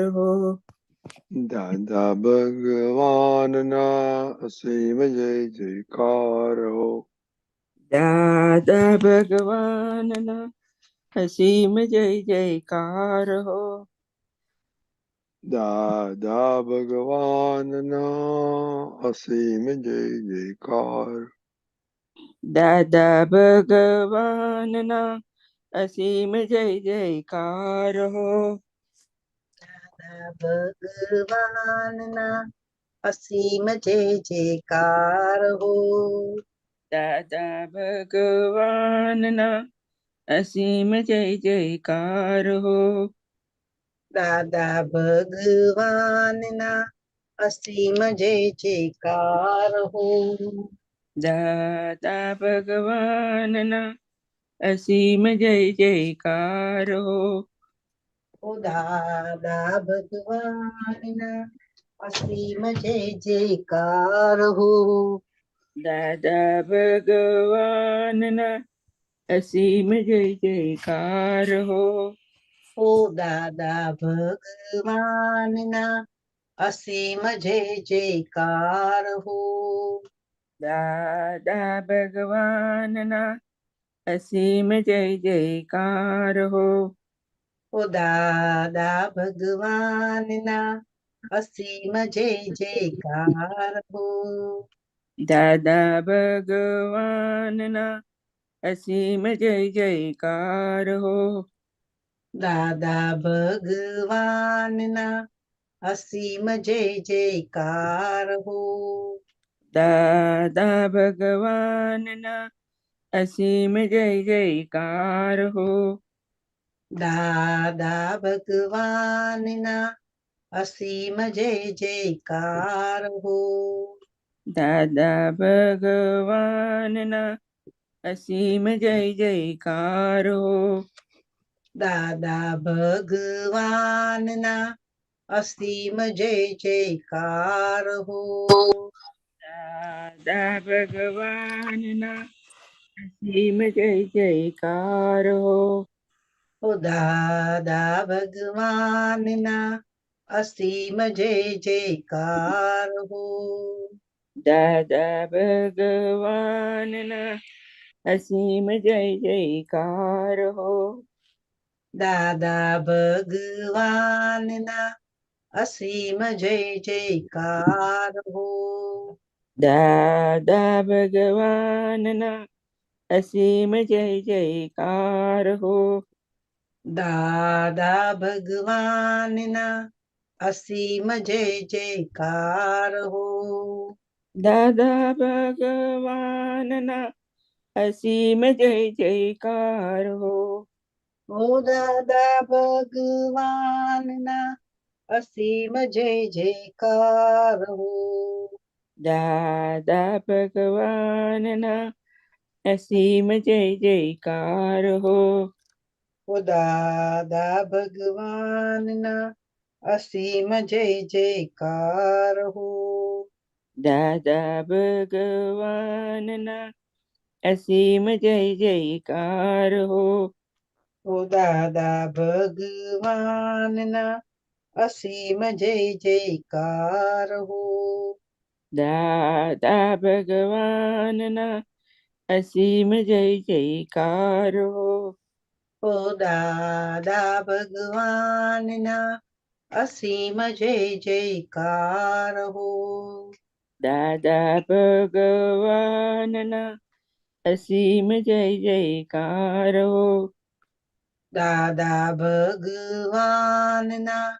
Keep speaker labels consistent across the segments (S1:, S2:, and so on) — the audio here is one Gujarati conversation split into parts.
S1: હો.
S2: દાદા ભગવાનના અસીમ જય જયકાર હો.
S1: દાદા ભગવાનના અસીમ જય જયકાર હો.
S2: દાદા ભગવાનના અસીમ જય જયકાર.
S1: દાદા ભગવાનના અસીમ જય જયકાર હો.
S3: દાદા ભગવાનના અસીમ જય જયકાર હો.
S1: દાદા ભગવાનના અસીમ જય જયકાર હો.
S3: દાદા ભગવાનના અસીમ જય જયકાર હો.
S1: દાદા ભગવાનના અસીમ જય જયકાર હો.
S3: ઓ દાદા ભગવાનના અસીમ જય જયકાર હો.
S1: દાદા ભગવાનના અસીમ જય જયકાર હો.
S3: ઓ દાદા ભગવાનના અસીમ જય જયકાર હો.
S1: દાદા ભગવાનના અસીમ જય જયકાર હો.
S3: ઓ દાદા ભગવાનના અસીમ જય જયકાર હો.
S1: દાદા ભગવાનના અસીમ જય જયકાર હો.
S3: દાદા ભગવાનના અસીમ જય જયકાર હો.
S1: દાદા ભગવાનના અસીમ જય જયકાર હો.
S3: દાદા ભગવાનના અસીમ જય જયકાર હો.
S1: દાદા ભગવાનના અસીમ જય જયકાર હો.
S3: દાદા ભગવાનના અસીમ જય જયકાર હો.
S1: દાદા ભગવાનના અસીમ જય જયકાર હો.
S3: ઓ દાદા ભગવાનના અસીમ જય જયકાર હો.
S1: દાદા ભગવાનના અસીમ જય જયકાર હો.
S3: દાદા ભગવાનના અસીમ જય જયકાર હો.
S1: દાદા ભગવાનના અસીમ જય જયકાર હો.
S3: દાદા ભગવાનના અસીમ જય જયકાર હો.
S1: દાદા ભગવાનના અસીમ જય જયકાર હો.
S3: ઓ દાદા ભગવાનના અસીમ જય જયકાર હો.
S1: દાદા ભગવાનના અસીમ જય જયકાર હો.
S3: ઓ દાદા ભગવાનના અસીમ જય જયકાર હો.
S1: દાદા ભગવાનના અસીમ જય જયકાર હો.
S3: ઓ દાદા ભગવાનના અસીમ જય જયકાર હો.
S1: દાદા ભગવાનના અસીમ જય જયકાર હો.
S3: ઓ દાદા ભગવાનના અસીમ જય જયકાર હો.
S1: દાદા ભગવાનના અસીમ જય જયકાર હો.
S3: દાદા ભગવાનના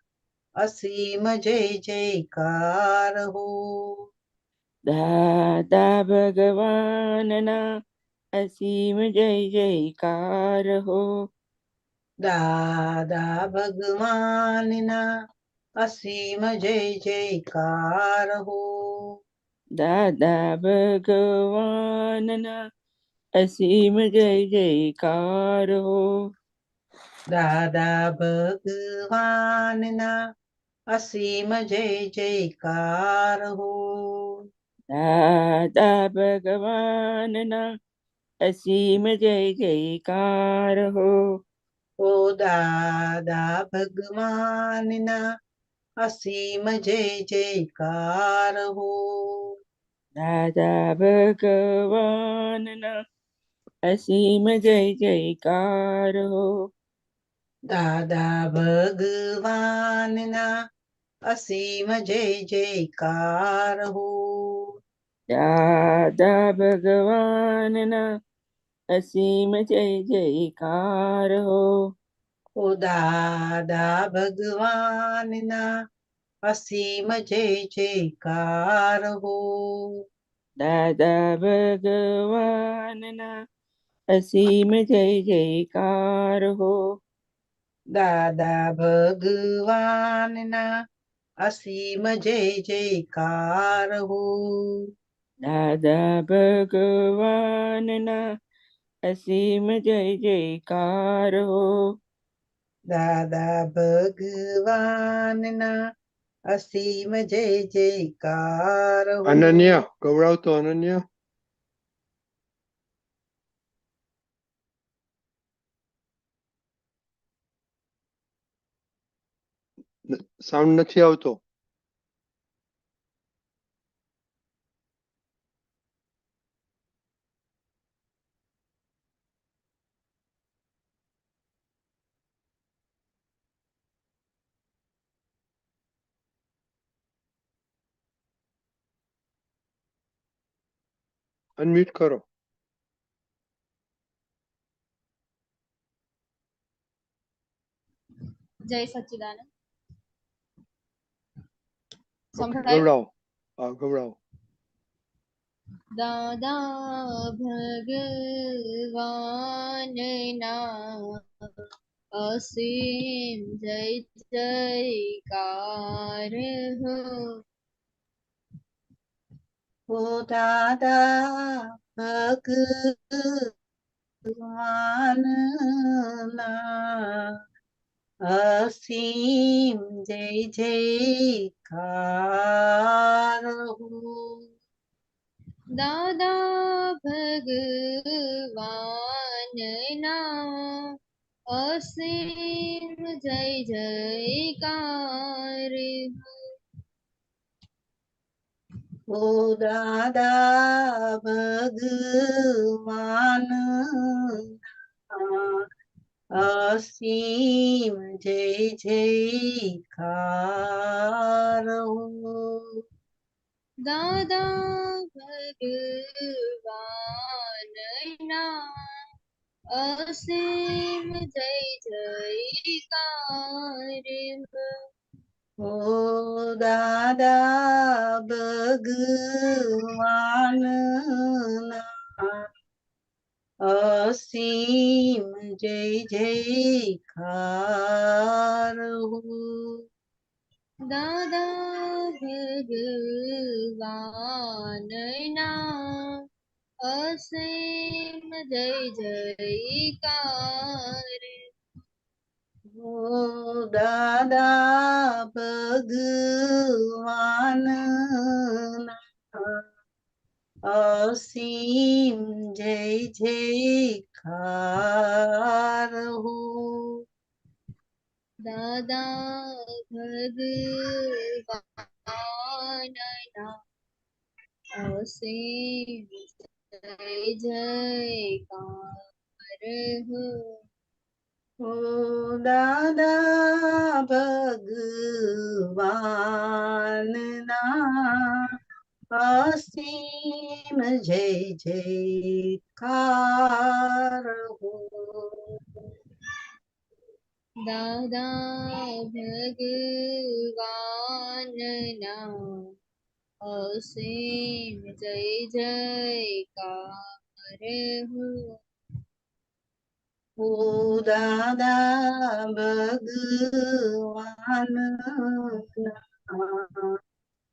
S3: અસીમ જય જયકાર હો.
S1: દાદા ભગવાનના અસીમ જય જયકાર હો.
S3: દાદા ભગવાનના અસીમ જય જયકાર હો.
S1: દાદા ભગવાનના અસીમ જય જયકાર હો.
S3: દાદા ભગવાનના અસીમ જય જયકાર હો.
S1: દાદા ભગવાનના અસીમ જય જયકાર હો.
S3: ઓ દાદા ભગવાનના અસીમ જય જયકાર હો.
S1: દાદા ભગવાનના અસીમ જય જયકાર હો.
S3: દાદા ભગવાનના અસીમ જય જયકાર હો.
S1: દાદા ભગવાનના અસીમ જય જયકાર હો.
S3: ઓ દાદા ભગવાનના અસીમ જય જયકાર હો.
S1: દાદા ભગવાનના અસીમ જય જયકાર હો.
S3: દાદા ભગવાનના અસીમ જય જયકાર હો.
S1: દાદા ભગવાનના અસીમ જય જયકાર હો.
S3: દાદા ભગવાનના અસીમ જય જયકાર હો.
S2: અનન્ય ગૌરવતો અનન્ય સાઉન્ડ નથી આવતો. અનમ્યુટ કરો.
S4: જય સચ્ચિદાનંદ.
S2: ઓકે,
S4: સંભળાયું?
S2: ગૌરવ. હા, ગૌરવ.
S4: દાદા ભગવાનના અસીમ જય જયકાર હો.
S3: ઓ દાદા ભગવાનના અસીમ જય જયકાર હો.
S4: દાદા ભગવાનના અસીમ જય જયકાર હો.
S3: ઓ દાદા ભગવાન અસીમ જય જયકાર હો.
S4: દાદા ભગવાનના અસીમ જય જયકાર હો.
S3: ઓ દાદા ભગવાનના અસીમ જય જયકાર હો.
S4: દાદા ભગવાનના અસીમ જય જયકાર
S3: ઓ દાદા ભગવાનના અસીમ જય જયકાર હો.
S4: દાદા ભગવાનના અસીમ જય જયકાર હો.
S3: ઓ દાદા ભગવાનના અસીમ જય જયકાર હો.
S4: દાદા ભગવાનના અસીમ જય જયકાર હો.
S3: ઓ દાદા ભગવાનના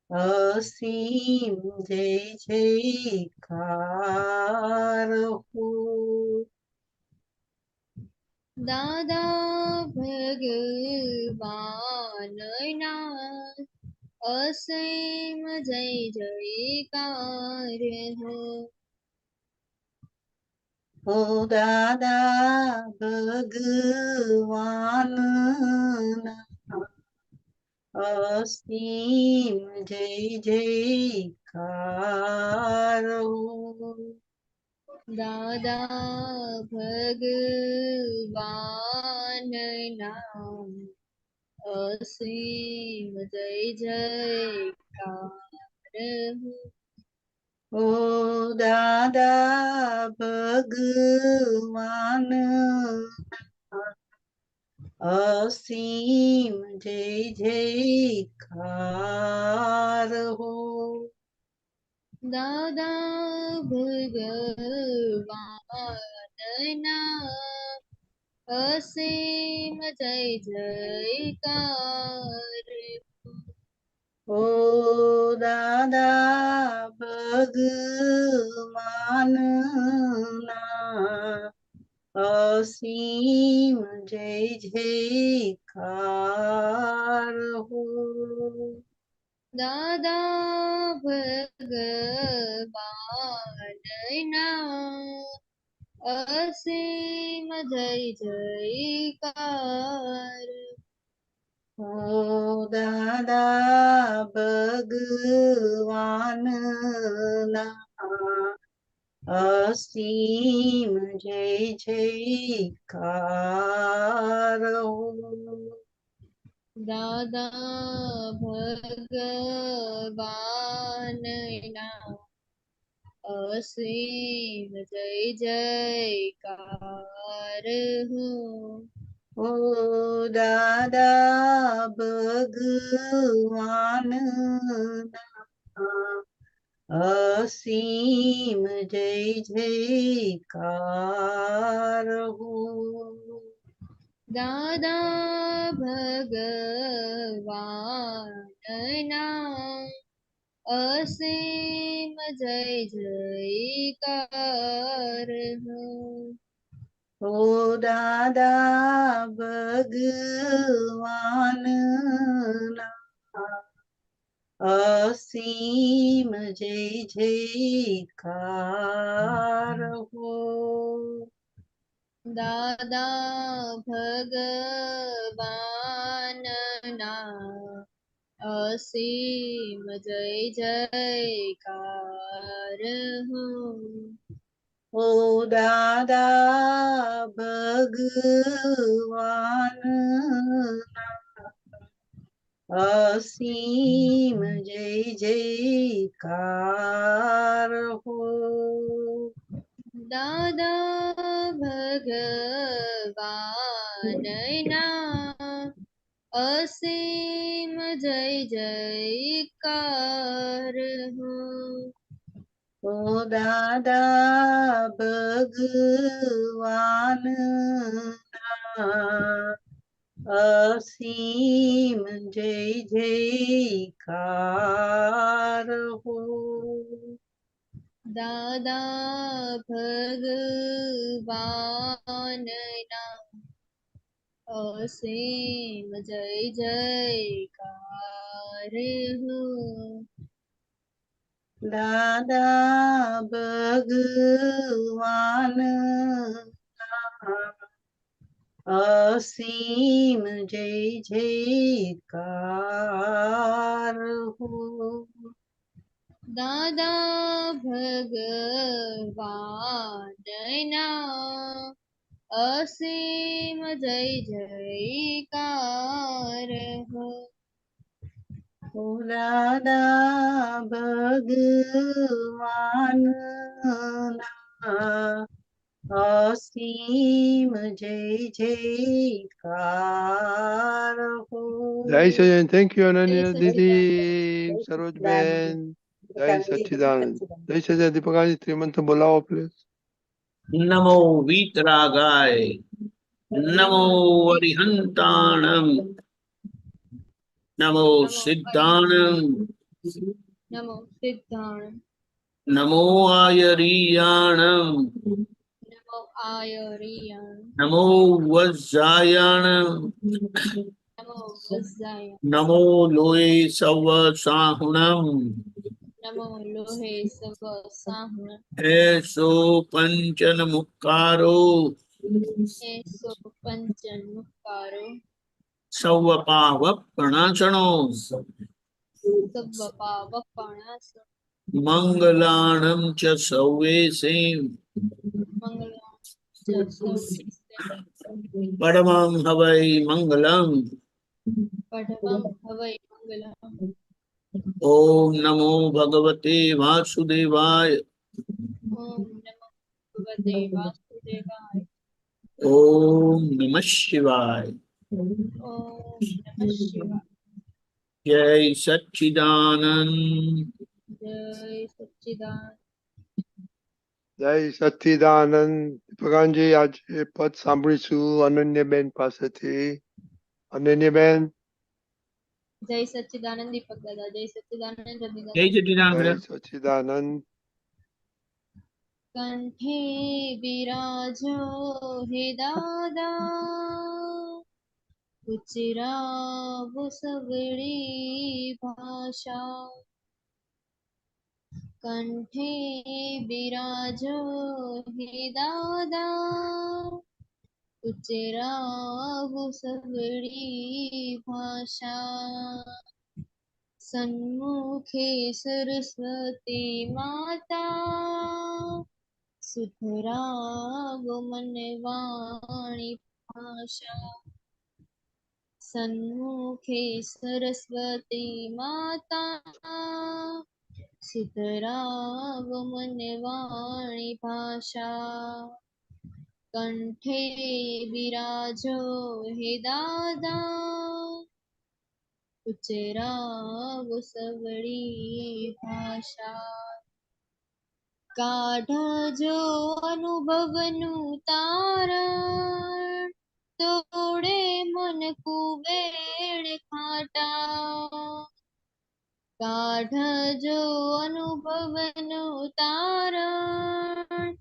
S3: અસીમ જય જયકાર હો.
S4: દાદા ભગવાનના અસીમ જય જયકાર હો.
S3: ઓ દાદા ભગવાનના અસીમ જય જયકાર હો
S4: દાદા ભગવાન નામ અસીમ જય જયકાર હો
S3: ઓ દાદા ભગવાન અસીમ જય જયકાર હો
S4: દાદા ભગવાનના અસીમ જય જયકાર
S3: ઓ દાદા ભગવાનના અસીમ જય જયકાર હો
S4: દાદા ભગવાનના અસીમ જય જયકાર
S3: ઓ દાદા ભગવાનના અસીમ જય જયકાર હો
S4: દાદા ભગવાનના અસીમ જય જયકાર હો
S3: ઓ દાદા ભગવાનના અસીમ જય જયકાર હો
S4: દાદા ભગવાનના અસીમ જય જયકાર હો
S3: ઓ દાદા ભગવાનના અસીમ જય જયકાર હો
S4: દાદા ભગવાનના અસીમ જય જયકાર હો
S3: ઓ દાદા ભગવાનના અસીમ જય જયકાર હો
S4: દાદા ભગવાનના અસીમ જય જયકાર હો
S3: ઓ દાદા ભગવાનના અસીમ જય જયકાર હો
S4: દાદા ભગવાનના અસીમ જય જયકાર હો
S3: દાદા ભગવાનના અસીમ જય જયકાર હો
S4: દાદા ભગવાનના અસીમ જય જયકાર હો
S3: ઓ દાદા ભગવાનના અસીમ જય જયકાર હો
S2: જય સચિદાનંદ. થેન્ક યુ અનન્ય
S4: જય
S2: દીદી, સરોજબેન. જય સચ્ચિદાનંદ. જય સચિદાનંદ. દીપકાજી શ્રીમંત બોલાવો પ્લીઝ.
S1: નમો વીતરાગાય, નમો વરિહંતાણમ, નમો સિદ્ધાણમ,
S4: નમો સિદ્ધાણ
S1: નમો આયરિયાણમ,
S4: નમો આયરિયાણ
S1: નમો વજ્જાયણમ,
S4: નમો વજ્જાય
S1: નમો લોય સવ સાહુણમ,
S4: નમો લોહે સવ સાહુણ
S1: એસો પંચન મુક્કારો
S4: એસો પંચન મુક્કારો
S5: સૌવપાવપણાસણો
S4: સબ્બપાવપણાસ
S5: મંગલાણં ચ સૌવેસે
S4: મંગલાં ચ સૌવિષ્ટે
S5: પરમં હવૈ મંગલં
S4: પડવં હવૈ મંગલં
S5: ઓમ નમો ભગવતે વાસુદેવાય
S4: ઓમ નમો ભગવતે વાસુદેવાય
S5: ઓમ નમઃ શિવાય
S4: ઓમ નમઃ શિવાય
S5: જય સચ્ચિદાનંદ
S4: જય સચ્ચિદાનંદ
S2: જય સચ્ચિદાનંદ. દીપકાનજી આજે પદ સાંભળીશું અનન્યબેન પાસેથી. અનન્યબેન,
S4: જય સચ્ચિદાનંદ દીપક દાદા જય સચ્ચિદાનંદ રવિ
S5: જય
S4: દાદા
S5: સચ્ચિદાનંદ
S2: જય સચ્ચિદાનંદ.
S4: કંઠે બિરાજો હે દાદા ઉચરાવો સવળી ભાષા કંઠે બિરાજો હે દાદા ઉચરાવો સવળી ભાષા સન્મુખે સરસ્વતી માતા સુધરાવો મન વાણી ભાષા સન્મુખે સરસ્વતી માતા સુધરાવો મન વાણી ભાષા કંઠે બિરાજો હે દાદા ઉચરાવો સવળી ભાષા કાઢજો અનુભવનું તારણ તોડે મન કુવેડ ખાટા કાઢજો અનુભવનું તારણ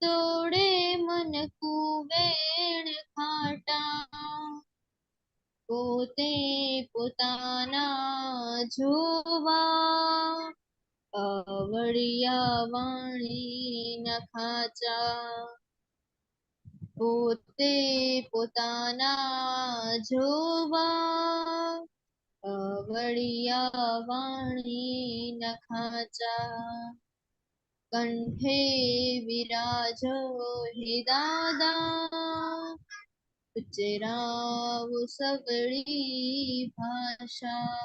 S4: તોડે મન કુવેડ ખાટા પોતે પોતાના જોવા અવળિયા વાણી ન ખાચા પોતે પોતાના જોવા અવળિયા વાણી ન ખાચા કંઠે વિરાજો હે દાદા ઉચરાવો સવળી ભાષા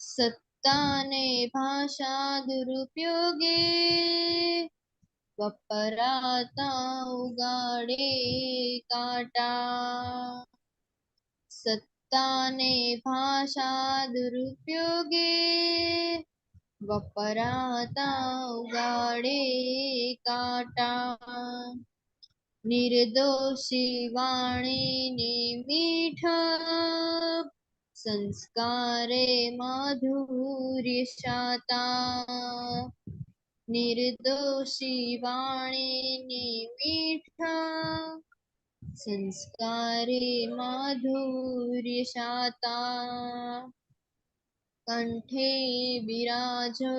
S4: સત્તાને ભાષા દુરુપયોગે વપરાતા ઉગાડે કાંટા સત્તાને ભાષા દુરુપયોગે વપરાતા ઉગાડે કાંટા નિર્દોષી વાણીની મીઠ સંસ્કારે માધુર્ય શાતા નિર્દોષી વાણીની મીઠ સંસ્કારે માધુર્ય શાતા કંઠે બિરાજો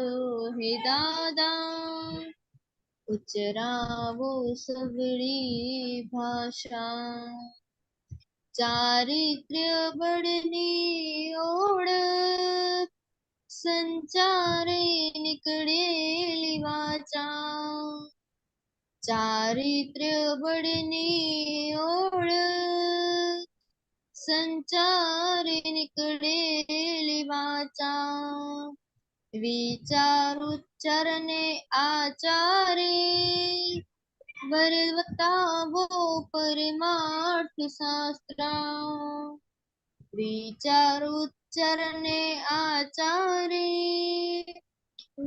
S4: હે દાદા ઉચરાવો સવળી ભાષા ચારિત્ર્ય બળની ઓળખ સંચારે નીકળેલી વાચા ચારિત્ર્ય બળની ઓળખ સંચારે નીકળેલી વાચા વિચાર ઉચ્ચારને આચારે બતાવો પરમાર્થ શાસ્ત્ર વિચાર ઉચ્ચારને આચારે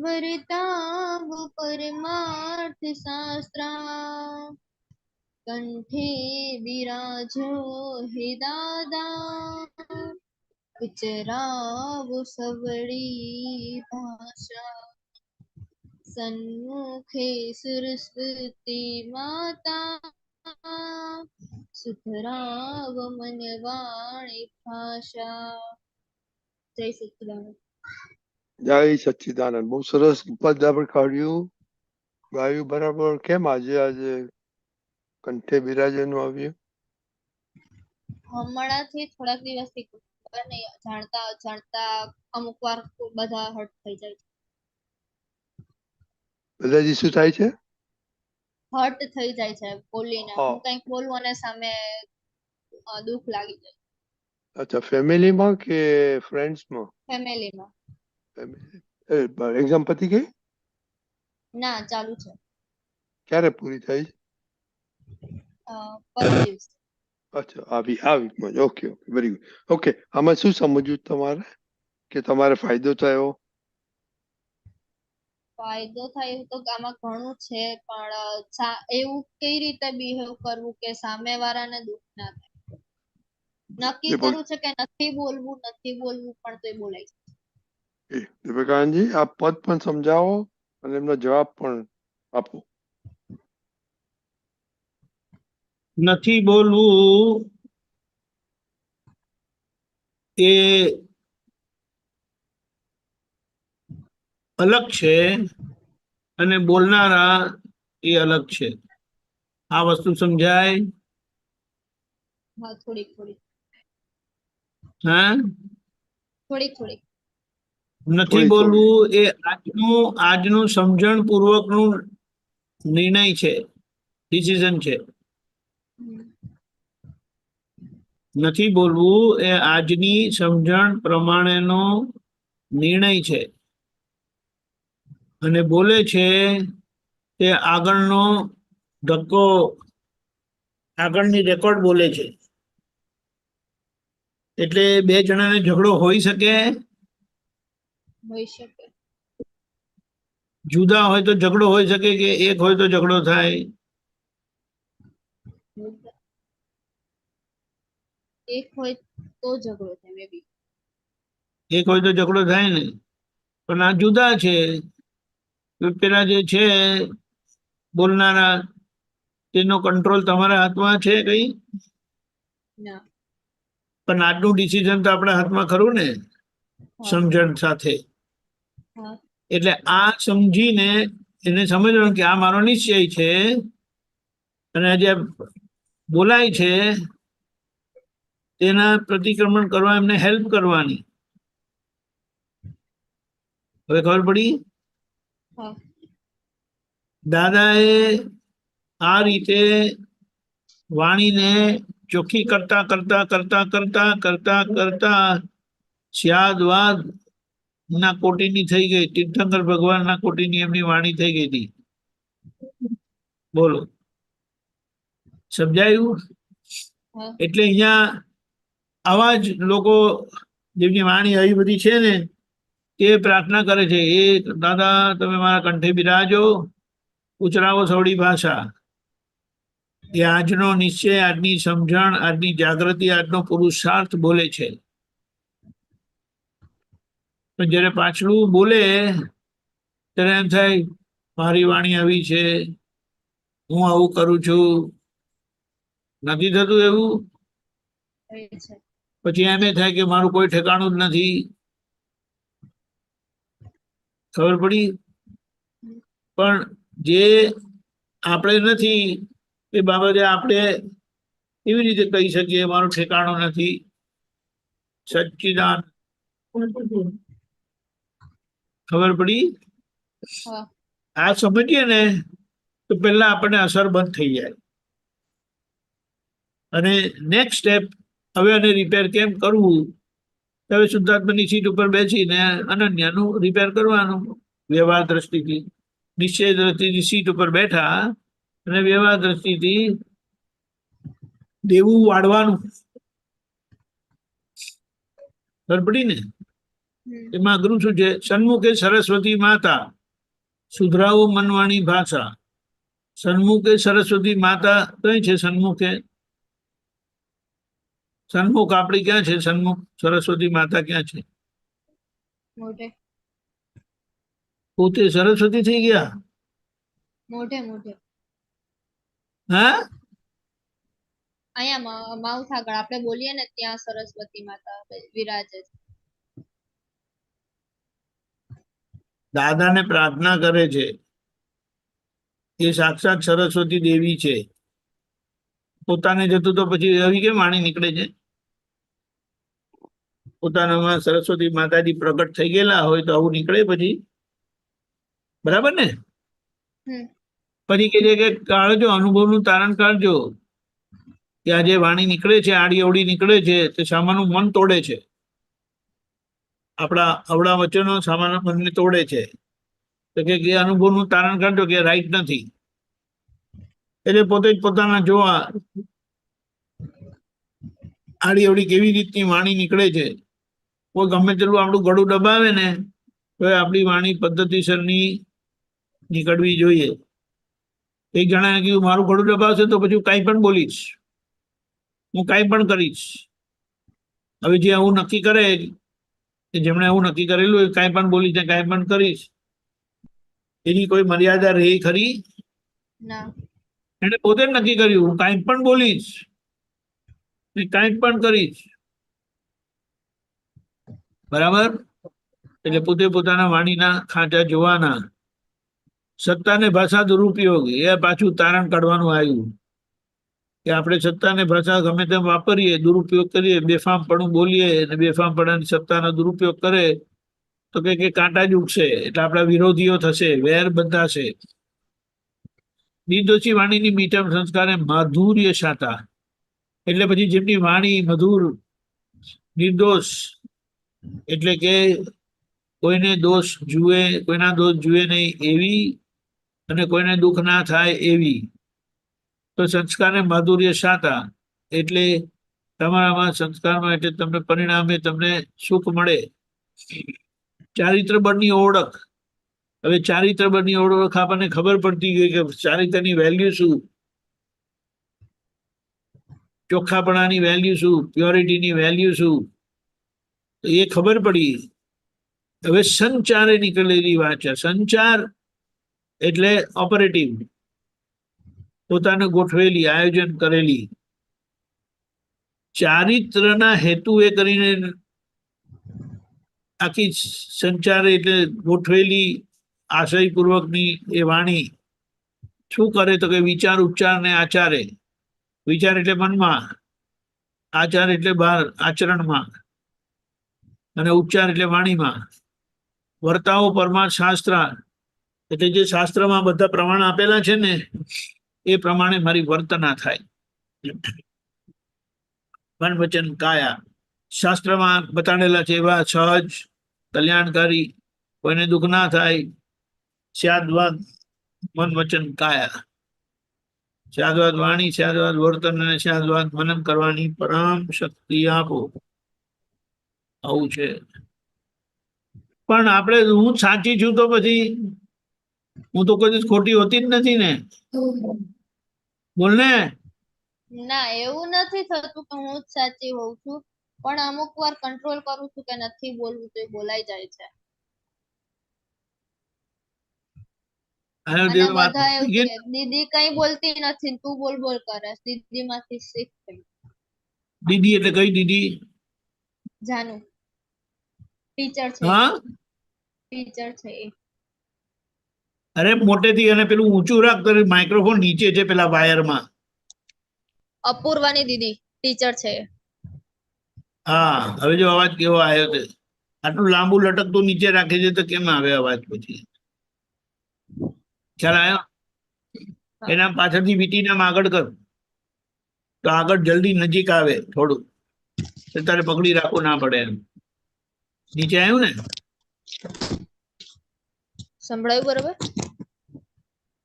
S4: વર્તાવો પરમાર્થ શાસ્ત્ર કંઠે બિરાજો હે દાદા ઉચરાવો સવળી ભાષા સન્મુખે સરસ્વતી માતા સુધરાવો મન વાણી ભાષા જય સચ્ચિદાનંદ
S2: જય સચ્ચિદાનંદ. બહુ સરસ પદ આપણે કાઢ્યું, ગાયું બરાબર. કેમ આજે આજે કંઠે બિરાજેનું આવ્યું?
S4: હમણાંથી થોડાક દિવસથી ખબર નહીં, જાણતા જાણતા અમુક વાર બધા હર્ટ થઈ જાય છે.
S2: બધા જ ઇસ્યુ થાય છે?
S4: હર્ટ થઈ જાય છે બોલીને.
S2: હા.
S4: હું કંઈક બોલું અને સામે દુઃખ લાગી જાય.
S2: અચ્છા, ફેમિલીમાં કે ફ્રેન્ડ્સમાં?
S4: ફેમિલીમાં.
S2: એક્ઝામ પતી ગઈ?
S4: ના, ચાલુ છે.
S2: ક્યારે પૂરી થઈ?
S4: પરમ દિવસે.
S2: અચ્છા, આ વીકમાં જ. Okay okay, very good. Okay, આમાં શું સમજવું તમારે કે તમારે ફાયદો થયો?
S4: ફાયદો થાય એવું તો આમાં ઘણું છે, પણ એવું કઈ રીતે બિહેવ કરવું કે સામે વાળાને દુઃખ ના થાય. નક્કી
S2: દીપક
S4: કરું છે કે નથી બોલવું પણ તોય બોલાય છે.
S2: દીપકાનંદજી, આ પદ પણ સમજાવો અને એમનો જવાબ પણ આપો.
S5: નથી બોલવું એ અલગ છે અને બોલનારા એ અલગ છે. આ વસ્તુ સમજાય?
S4: હા, થોડીક
S5: હા,
S4: થોડીક.
S5: નથી
S2: થોડી
S5: બોલવું એ આજનું સમજણ પૂર્વકનું નિર્ણય છે, ડિસિઝન છે. નથી બોલવું એ આજની સમજણ પ્રમાણેનો નિર્ણય છે, અને બોલે છે તે આગળનો ધક્કો, આગળની રેકોર્ડ બોલે છે. એટલે બે જણાને ઝઘડો હોઈ શકે,
S4: હોઈ શકે.
S5: જુદા હોય તો ઝઘડો હોઈ શકે કે એક હોય તો ઝઘડો થાય?
S4: એક હોય તો ઝઘડો થાય મે બી.
S5: એક હોય તો ઝઘડો થાય ને, પણ આ જુદા છે. પેલા જે છે બોલનારા, તેનો કંટ્રોલ તમારા હાથમાં છે કઈ?
S4: ના.
S5: પણ આજનું ડિસિઝન તો આપણા હાથમાં ખરું ને, સમજણ સાથે.
S4: હા.
S5: એટલે આ સમજીને એને સમજવાનું કે આ મારો નિશ્ચય છે, અને જે બોલાય છે તેના પ્રતિક્રમણ કરવા એમને હેલ્પ કરવાની. હવે ખબર પડી?
S4: હા.
S5: દાદાએ આ રીતે વાણીને ચોખ્ખી કરતા કરતા કરતા કરતા કરતા કરતા સ્યાદવાદ ના કોટીની થઈ ગઈ. તીર્થંકર ભગવાન ના કોટીની એમની વાણી થઈ ગઈ હતી. બોલો, સમજાયું?
S4: હા.
S5: એટલે અહીંયા આવા જ લોકો જેમની વાણી આવી બધી છે ને, તે પ્રાર્થના કરે છે, એ દાદા તમે મારા કંઠે બિરાજો, ઉચરાવો સવડી ભાષા. એ આજનો નિશ્ચય, આજની સમજણ, આજની જાગૃતિ, આજનો પુરુષાર્થ બોલે છે. પણ જયારે પાછલું બોલે ત્યારે એમ થાય મારી વાણી આવી છે, હું આવું કરું છું. નથી થતું એવું?
S4: છે.
S5: પછી એમ થાય કે મારું કોઈ ઠેકાણું જ નથી. ખબર પડી? પણ જે આપણે નથી એ બાબતે આપણે એવી રીતે કહી શકીએ મારું ઠેકાણું નથી. સચ્ચિદાન. ખબર પડી?
S4: હા.
S5: આ સમજીએ ને તો પહેલા આપણને અસર બંધ થઈ જાય, અને નેક્સ્ટ સ્ટેપ, હવે એને રિપેર કેમ કરવું? હવે શુદ્ધાત્માની સીટ ઉપર બેસીને અનન્યાનું રિપેર કરવાનું વ્યવહાર દ્રષ્ટિથી. નિશ્ચય દ્રષ્ટિની સીટ ઉપર બેઠા અને વ્યવહાર દ્રષ્ટિથી દેવું વાળવાનું. ખબર પડી ને? એમાં અઘરું શું છે? સન્મુખે સરસ્વતી માતા, સુધરાવો મનવાણી ભાષા. સન્મુખે સરસ્વતી માતા કઈ છે? સન્મુખ આપણી ક્યાં છે? સન્મુખ સરસ્વતી માતા ક્યાં છે?
S4: મોઢે.
S5: પોતે સરસ્વતી થઈ ગયા?
S4: મોઢે.
S5: હા,
S4: અહીંયા માઉથ આગળ આપણે બોલીએ ને ત્યાં સરસ્વતી માતા વિરાજે છે.
S5: દાદાને પ્રાર્થના કરે છે, એ સાક્ષાત સરસ્વતી દેવી છે. પોતાને જતું તો પછી આવી કેમ વાણી નીકળે છે? પોતાનામાં સરસ્વતી માતાજી પ્રગટ થઈ ગયેલા હોય તો આવું નીકળે પછી, બરાબર ને?
S4: હમ.
S5: પછી કે છે કે કાઢજો, અનુભવનું તારણ કાઢજો કે આ જે વાણી નીકળે છે, આડી અવળી નીકળે છે, તે સામાનું મન તોડે છે. આપણા અવળા વચનો સામાન્ય મનને તોડે છે. તો કે અનુભવનું તારણ કાઢજો કે રાઈટ નથી. એટલે પોતે જ પોતાના જોવા આડી અવળી કેવી રીતની વાણી નીકળે છે. કોઈ ગમે તેટલું આપણું ગળું દબાવે ને તો આપણી વાણી પદ્ધતિસરની નીકળવી જોઈએ. એક જણાને કીધું મારું ગળું દબાવશે તો પછી હું કાંઈ પણ બોલીશ, હું કાંઈ પણ કરીશ. હવે જે આવું નક્કી કરે, જેમણે આવું નક્કી કરેલું એ કાંઈ પણ બોલીશ ને કાંઈ પણ કરીશ, એની કોઈ મર્યાદા રહી ખરી?
S4: ના.
S5: એને પોતે જ નક્કી કર્યું હું કાંઈ પણ બોલીશ ને કાંઈ પણ કરીશ, બરાબર? એટલે પોતે પોતાના વાણીના ખાંચા જોવાના. સત્તા ને ભાષા દુરુપયોગ, એ પાછું તારણ કાઢવાનું આવ્યું કે આપણે સત્તા ને ભાષા ગમે તેમ વાપરીએ, દુરુપયોગ કરીએ, બેફામપણું બોલીએ અને બેફામપણાની સત્તાનો દુરુપયોગ કરે તો કે કાંટા જ ઉગશે, એટલે આપણા વિરોધીઓ થશે, વેર બંધાશે. નિર્દોષી વાણીની મીઠા સંસ્કારે માધુર્ય શાતા, એટલે પછી જેમની વાણી મધુર, નિર્દોષ, એટલે કે કોઈને દોષ જુએ, કોઈના દોષ જુએ નહીં એવી, અને કોઈને દુઃખ ના થાય એવી, તો સંસ્કારને માધુર્ય શાતા, એટલે તમારામાં સંસ્કારમાં, એટલે તમને પરિણામે તમને સુખ મળે. ચારિત્ર બળની ઓળખ. હવે ચારિત્ર બળની ઓળખ આપણને ખબર પડતી ગઈ કે ચારિત્રની વેલ્યુ શું, ચોખ્ખાપણાની વેલ્યુ શું, પ્યોરિટીની વેલ્યુ શું, એ ખબર પડી. હવે સંચારે નીકળેલી વાત છે. સંચાર એટલે ઓપરેટિવ, પોતાને ગોઠવેલી, આયોજન કરેલી. ચારિત્રના હેતુ એ કરીને આખી સંચાર એટલે ગોઠવેલી આશયપૂર્વકની એ વાણી શું કરે તો કે વિચાર, ઉચ્ચાર ને આચારે. વિચાર એટલે મનમાં, આચાર એટલે બહાર આચરણમાં, અને ઉચ્ચાર એટલે વાણીમાં. વર્તાવો પરમાર્થ શાસ્ત્ર, એટલે જે શાસ્ત્રમાં બધા પ્રમાણ આપેલા છે ને એ પ્રમાણે મારી વર્તના થાય. મન વચન કાયા, શાસ્ત્રમાં બતાડેલા છે એવા સહજ, કલ્યાણકારી, કોઈને દુઃખ ના થાય, સ્યાદવાદ મન વચન કાયા. સ્યાદવાદ વાણી, સ્યાદવાદ વર્તન અને સ્યાદવાદ મનન કરવાની પરમ શક્તિ આપો. આવું છે. પણ આપણે હું સાચી છું તો પછી હું તો કોઈ દિવસ ખોટી હોતી જ નથી ને, બોલ ને.
S4: ના, એવું નથી થતું કે હું જ સાચી હોઉં છું, પણ અમુક વાર કંટ્રોલ કરું છું કે નથી બોલવું તો એ બોલાઈ જાય છે.
S5: અને
S4: અને
S5: જે વાત
S4: બધા એવું કે દીદી કઈ બોલતી નથી, તું બોલ બોલ કરે. દીદી માંથી શીખ થઈ.
S5: દીદી એટલે કઈ દીદી?
S4: જાનુ ટીચર છે,
S5: હા,
S4: ટીચર છે એ.
S5: અરે મોટેથી અને પેલું ઊંચું રાખ, કરે માઇક્રોફોન નીચે છે પેલા વાયરમાં.
S4: અપૂર્વાની દીદી ટીચર છે.
S5: હા, હવે જો અવાજ કેવો આવ્યો છે. આટલું લાંબુ લટકતું નીચે રાખે છે તો કેમ આવે અવાજ પછી? ખ્યાલ આવ્યો? એના પાછળથી વીટી નામ આગળ કર તો આગળ જલ્દી નજીક આવે થોડું, તારે પકડી રાખવું ના પડે એમ. નીચે આવ્યું ને?
S4: સંભળાયું બરોબર?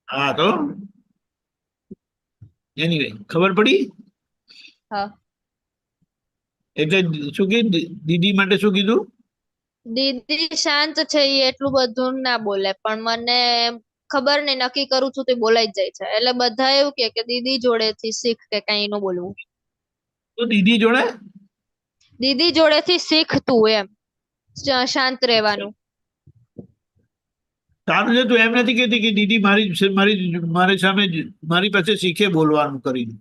S5: હા, તો એનીવે ખબર પડી.
S4: હા.
S5: એટલે શું કીધું દીદી માટે? શું કીધું?
S4: દીદી શાંત છે, એ એટલું બધું ના બોલે, પણ મને ખબર નહીં, નક્કી કરું છું તો બોલાઈ જ જાય છે. એટલે બધા એવું કે દીદી જોડેથી શીખ કે કઈ નું બોલવું.
S5: તો દીદી જોડે,
S4: દીદી જોડેથી શીખ તું, એમ શાંત રહેવાનું.
S5: સારું છે. તું એમ નથી કહેતી કે દીદી મારી સામે મારી પાસે શીખે બોલવાનું કરીને?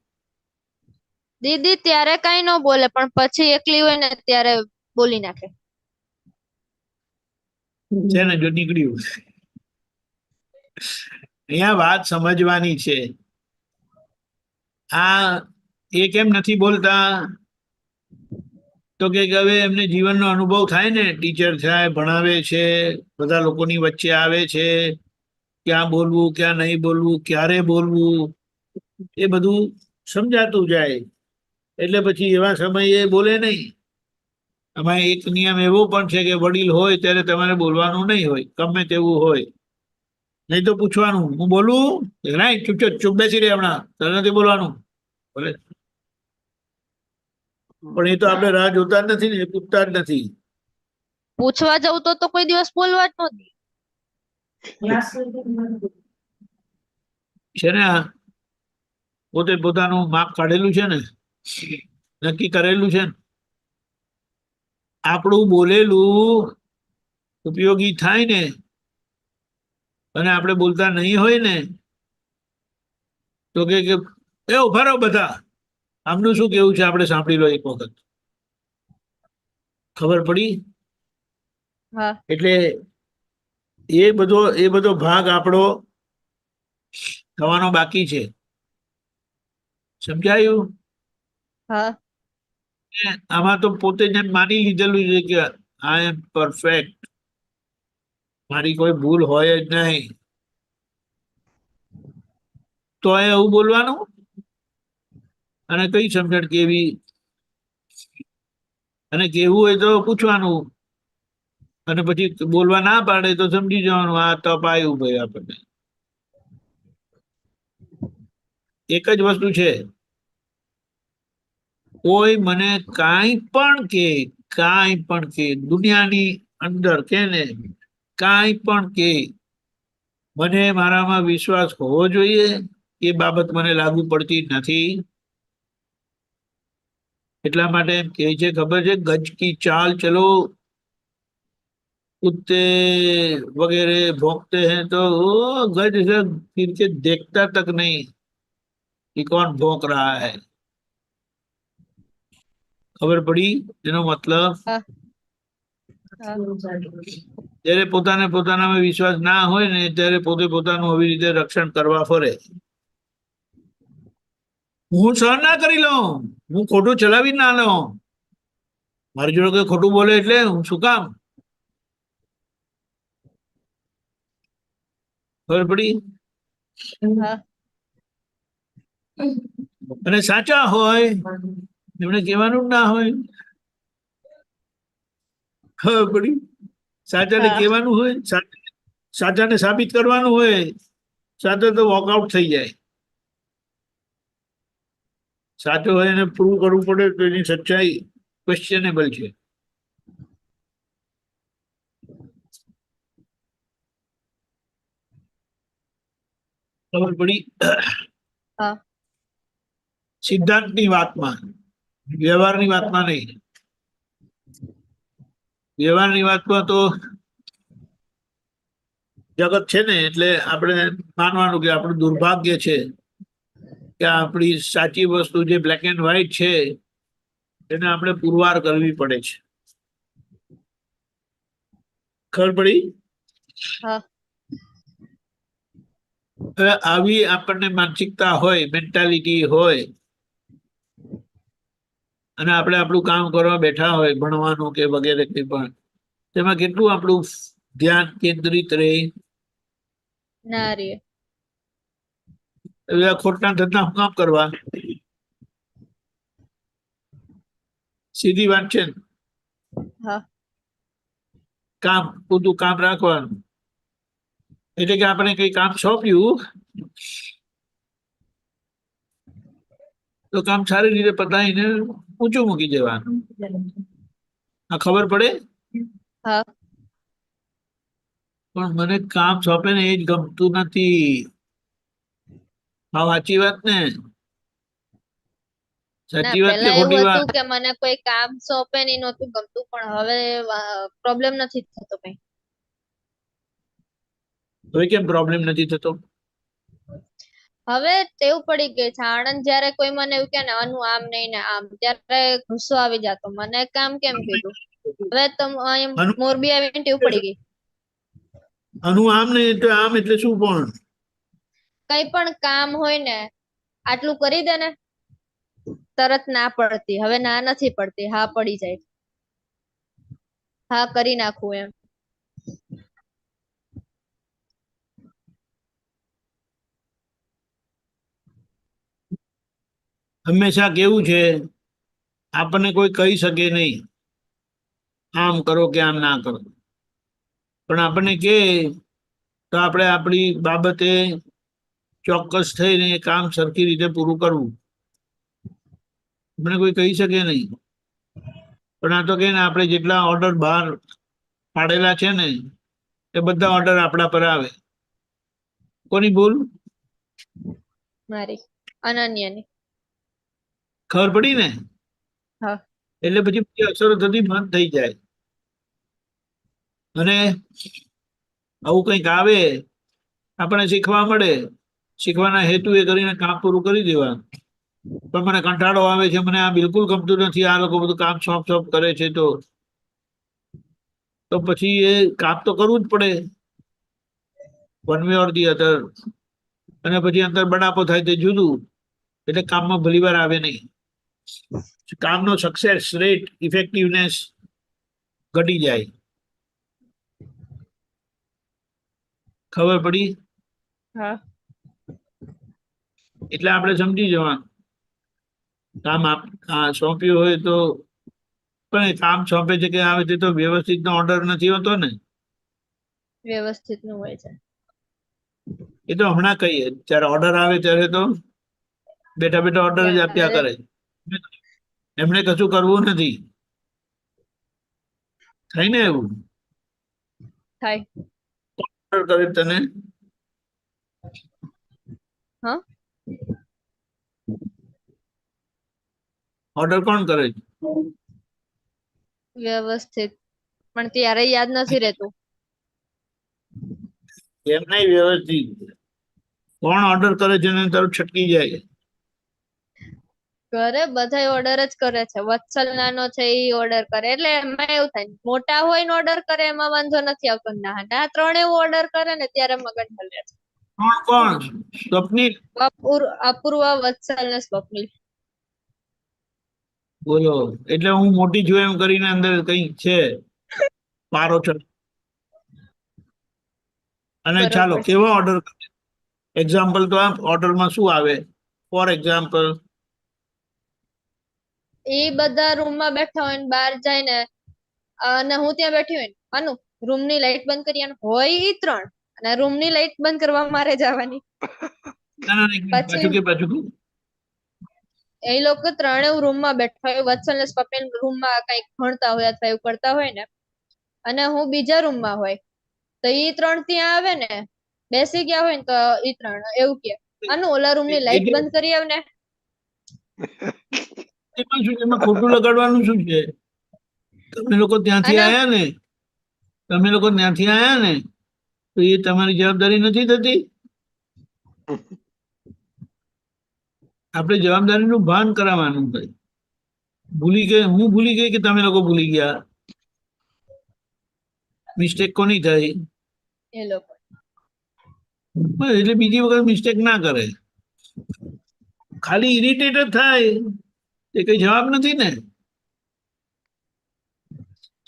S4: દીદી ત્યારે કઈ ન બોલે, પણ પછી એકલી હોય ને ત્યારે બોલી નાખે
S5: છે ને. જો નીકળ્યું. અહીંયા વાત સમજવાની છે. આ એ કેમ નથી બોલતા? તો કે હવે એમને જીવનનો અનુભવ થાય ને, ટીચર થાય, ભણાવે છે, બધા લોકોની વચ્ચે આવે છે, ક્યાં બોલવું ક્યાં નહીં બોલવું, ક્યારે બોલવું, એ બધું સમજાતું જાય. એટલે પછી એવા સમયે બોલે નહીં. આમાં એક નિયમ એવો પણ છે કે વડીલ હોય ત્યારે તમારે બોલવાનું નહીં હોય, ગમે તેવું હોય. નહીં તો પૂછવાનું, હું બોલું? નહીં, ચૂપ બેસી રહે, હમણાં તારે નથી બોલવાનું. બોલે. પણ એ તો આપણે રાહ જોતા જ નથી ને, એ પૂછતા જ નથી.
S4: પૂછવા જવું તો કોઈ દિવસ બોલવા જ નહોતી.
S5: છે ને આ પોતે પોતાનું માપ કાઢેલું છે ને, નક્કી કરેલું છે ને. આપણું બોલેલું ઉપયોગી થાય ને, અને આપણે બોલતા નહીં હોય ને, તો કે એ ઉભા રહો બધા, આમનું શું કેવું છે આપણે સાંભળી લો એક વખત. ખબર પડી?
S4: હા.
S5: એટલે એ બધો ભાગ આપણો થવાનો બાકી છે. સમજાયું?
S4: હા.
S5: આમાં તો પોતે જ માની લીધેલું છે કે આઈ એમ પરફેક્ટ, મારી કોઈ ભૂલ હોય જ નહીં. તો એવું બોલવાનું, અને કઈ સમજણ કેવી, અને કેવું હોય તો પૂછવાનું, અને પછી બોલવા ના પાડે તો સમજી જવાનું આ તપ આવ્યું ભાઈ આપણને. એક જ વસ્તુ છે, કોઈ મને કાંઈ પણ કે દુનિયાની અંદર કે ને કાંઈ પણ કે, મને મારામાં વિશ્વાસ હોવો જોઈએ. એ બાબત મને લાગુ પડતી નથી. એટલા માટે એમ કહે છે, ખબર છે, ગજ કી ચાલ ચલો, कुत्ते वगैरह भौंकते हैं तो वो गज से फिर के देखता तक नहीं कि कौन भौंक रहा है. खबर पड़ी એનો મતલબ? જ્યારે પોતાને પોતાનામાં વિશ્વાસ ના હોય ને, ત્યારે પોતે પોતાનું આવી રીતે રક્ષણ કરવા ફરે. હું સહન ના કરી લઉં, હું ખોટું ચલાવી ના લઉં, મારી જોડે કોઈ ખોટું બોલે એટલે હું શું કામ. ખબર પડી? અને સાચા હોય એમને કહેવાનું ના હોય. ખબર પડી? સાચાને કહેવાનું હોય, સાચાને સાબિત કરવાનું હોય, સાચો તો વોકઆઉટ થઈ જાય. સાચો હોય એને પ્રૂવ કરવું પડે તો એની સચ્ચાઈ ક્વેશ્ચનેબલ છે. ખબર પડી? સિદ્ધાંતની વાતમાં, વ્યવહારની વાતમાં નહીં. વ્યવહારની વાતમાં તો જગત છે ને, એટલે આપણે માનવાનું કે આપણું દુર્ભાગ્ય છે કે આપણી સાચી વસ્તુ જે બ્લેક એન્ડ વ્હાઈટ છે એને આપણે પુરવાર કરવી પડે છે. ખબર પડી? આવી આપણને માનસિકતા હોય, મેન્ટાલિટી હોય, અને આપણે આપણું કામ કરવા બેઠા હોય, ભણવાનું કે વગેરે કંઈ પણ, તેમાં કેટલું આપણું ધ્યાન કેન્દ્રિત રહે?
S4: ના રે.
S5: ખોટા ધંધા શું કામ કરવા? સીધી વાત છે ને. કામ પૂરતું કામ રાખવાનું. એટલે કે આપણે કઈ કામ સોંપ્યું તો કામ સારી રીતે પતાવીને ઊંચું મૂકી દેવાનું. આ ખબર પડે? પણ મને કામ સોંપે ને એ જ ગમતું નથી. હા, સાચી વાત ને? સાચી વાત કે ખોટી વાત?
S4: કે મને કોઈ કામ સોંપે નહીં નહોતું ગમતું, પણ હવે પ્રોબ્લેમ નથી થતો કઈ.
S5: હવે કેમ પ્રોબ્લેમ નથી થતો?
S4: હવે ટેવ પડી ગઈ છે. આણંદ જયારે કોઈ મને એવું કે ને આનું આમ નહીં ને આમ, ત્યારે ગુસ્સો આવી જતો, મને કામ કેમ કીધું. હવે તો મોરબી આવીને ટેવ પડી ગઈ.
S5: આનું આમ નહીં તો આમ એટલે શું? પણ
S4: કઈ પણ કામ હોય ને, આટલું કરી દે ને, તરત ના પડતી. હવે ના નથી પડતી, હા પડી જાય. હા કરી નાખું એમ.
S5: હંમેશા કેવું છે, આપણને કોઈ કહી શકે નહીં આમ કરો કે આમ ના કરો, પણ આપણને કે તો આપણે આપણી બાબતે ચોક્કસ થઈને એ કામ સરખી રીતે પૂરું કરવું. મને કોઈ કહી શકે નહીં. પણ આ તો કે ને આપણે જેટલા ઓર્ડર બહાર પાડેલા છે ને એ બધા ઓર્ડર આપણા પર આવે. કોની ભૂલ?
S4: મારી અનન્યાની.
S5: ખબર પડી ને?
S4: હા.
S5: એટલે પછી બધી અસરો થતી બંધ થઈ જાય. અને આવું કંઈક આવે આપણે શીખવા મળે, શીખવાના હેતુ એ કરીને કામ પૂરું કરી દેવાનું. પણ મને કંટાળો આવે છે, મને આ બિલકુલ ગમતું નથી, આ લોકો બધું કામ સોંપ કરે છે, તો પછી એ કામ તો કરવું જ પડે, one way or the other. અને પછી અંદર બડાપો થાય તે જુદું, એટલે કામમાં ભલીવાર આવે નહીં. કામનો સક્સેસ રેટ, ઇફેક્ટિવનેસ ઘટી જાય. ખબર પડી?
S4: હા.
S5: એટલે આપણે સમજી જવાનું કામ સોંપ્યું હોય તો, પણ એ કામ સોંપે છે કે આવે તે તો વ્યવસ્થિત ઓર્ડર નથી હોતો ને.
S4: વ્યવસ્થિત નું હોય છે.
S5: એ તો હમણાં કહીએ, જ્યારે ઓર્ડર આવે ત્યારે તો બેઠા બેઠા ઓર્ડર જ આપ્યા કરે, એમણે કશું કરવું નથી. થાય ને એવું?
S4: થાય.
S5: ઓર્ડર કરે તને?
S4: હા.
S5: ઓર્ડર કોણ કરે છે?
S4: વ્યવસ્થિત, પણ ત્યારે યાદ નથી રહેતું.
S5: એમ નહીં, વ્યવસ્થિત કોણ ઓર્ડર કરે છે ને તરત છટકી જાય.
S4: ઘરે બધા ઓર્ડર જ કરે છે. વત્સલ નાનો છે એ ઓર્ડર કરે, એટલે એમાં એવું થાય, મોટા હોય ને ઓર્ડર કરે એમાં વાંધો નથી આવતો, નાના ત્રણે ઓર્ડર કરે ને ત્યારે મગજ હલે છે.
S5: કોણ? સ્વપ્નિલ?
S4: અપૂર્વા, વત્સલ ને સ્વપ્નિલ.
S5: બોલો, એટલે હું મોટી છું એમ કરીને અંદર કઈ છે પારો છે. અને ચાલો,
S4: બરોબર છે.
S5: કેવો ઓર્ડર? એક્ઝામ્પલ તો આપ, ઓર્ડરમાં શું આવે? ફોર એક્ઝામ્પલ,
S4: એ બધા રૂમમાં બેઠા હોય ને બહાર જાય ને, અને હું ત્યાં બેઠી હોય ને, અનુ રૂમ ની લાઈટ બંધ કરી, હોય ઈ ત્રણ, અને રૂમ ની લાઈટ બંધ કરવા મારે જવાની.
S5: ના ના, એક મિનિટ,
S4: પછી
S5: પાછું કે
S4: એ લોકો ત્રણે રૂમ માં બેઠા હોય, વત્સલ ને સ્વપ્નિલ રૂમ માં કઈક ભણતા હોય અથવા એવું કરતા હોય ને, અને હું બીજા રૂમ માં હોય, તો ઈ ત્રણ ત્યાં આવે ને, બેસી ગયા હોય ને, તો ઈ ત્રણ એવું કે, અનુ ઓલા રૂમ ની લાઈટ બંધ કરી આવ ને.
S5: એમાં ખોટું લગાડવાનું શું છે? તમે લોકો ત્યાંથી આયા ને, તો એ તમારી જવાબદારી નથી થતી? આપણે જવાબદારીનું ભાન કરાવવાનું ભાઈ. હું ભૂલી ગઈ કે તમે લોકો ભૂલી ગયા? મિસ્ટેક કોની થઈ?
S4: એ લોકો.
S5: બસ, એટલે બીજી વખત મિસ્ટેક ના કરે. ખાલી ઇરિટેટ જ થાય, એ કઈ જવાબ નથી ને.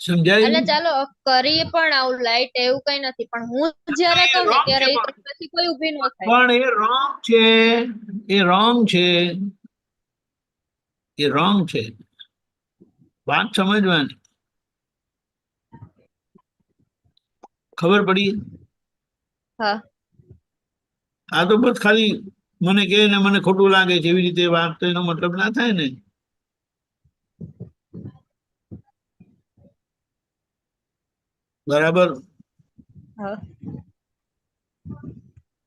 S5: સમજાય?
S4: અને ચાલો કરીએ પણ આવું લાઈટ એવું કઈ નથી, પણ હું જયારે કહું ને ત્યારે એ ત્રણમાંથી કોઈ ઊભી ન થાય.
S5: પણ એ રોંગ છે, એ રોંગ છે, એ રોંગ છે. વાત સમજવાની. ખબર પડી?
S4: હા.
S5: આ તો બસ ખાલી મને કહે ને મને ખોટું લાગે છે એવી રીતે વાત, તો એનો મતલબ ના થાય ને. બરાબર?
S4: હા.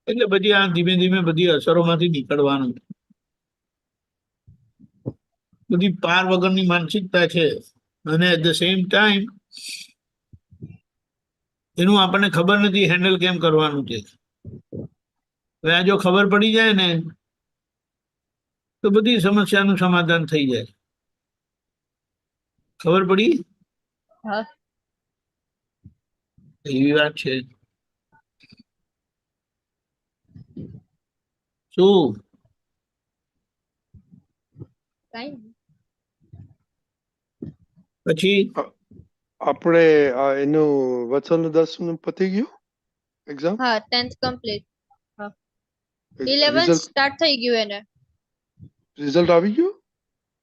S5: એટલે બધી આ ધીમે ધીમે બધી અસરોમાંથી નીકળવાનું. બધી પાર વગરની માનસિકતા છે, અને એટ ધ સેમ ટાઈમ એનું આપણને ખબર નથી હેન્ડલ કેમ કરવાનું છે. હવે આ જો ખબર પડી જાય ને, તો બધી સમસ્યાનું સમાધાન થઈ જાય. ખબર પડી?
S4: હા.
S5: એવી વાત છે. શું?
S4: કઈ
S5: પછી
S2: આપણે એનું વત્સલનું 10નું પતી ગયું એક્ઝામ?
S4: હા 10th કમ્પ્લીટ. 11th સ્ટાર્ટ થઈ ગયું એને.
S2: રિઝલ્ટ આવી ગયું?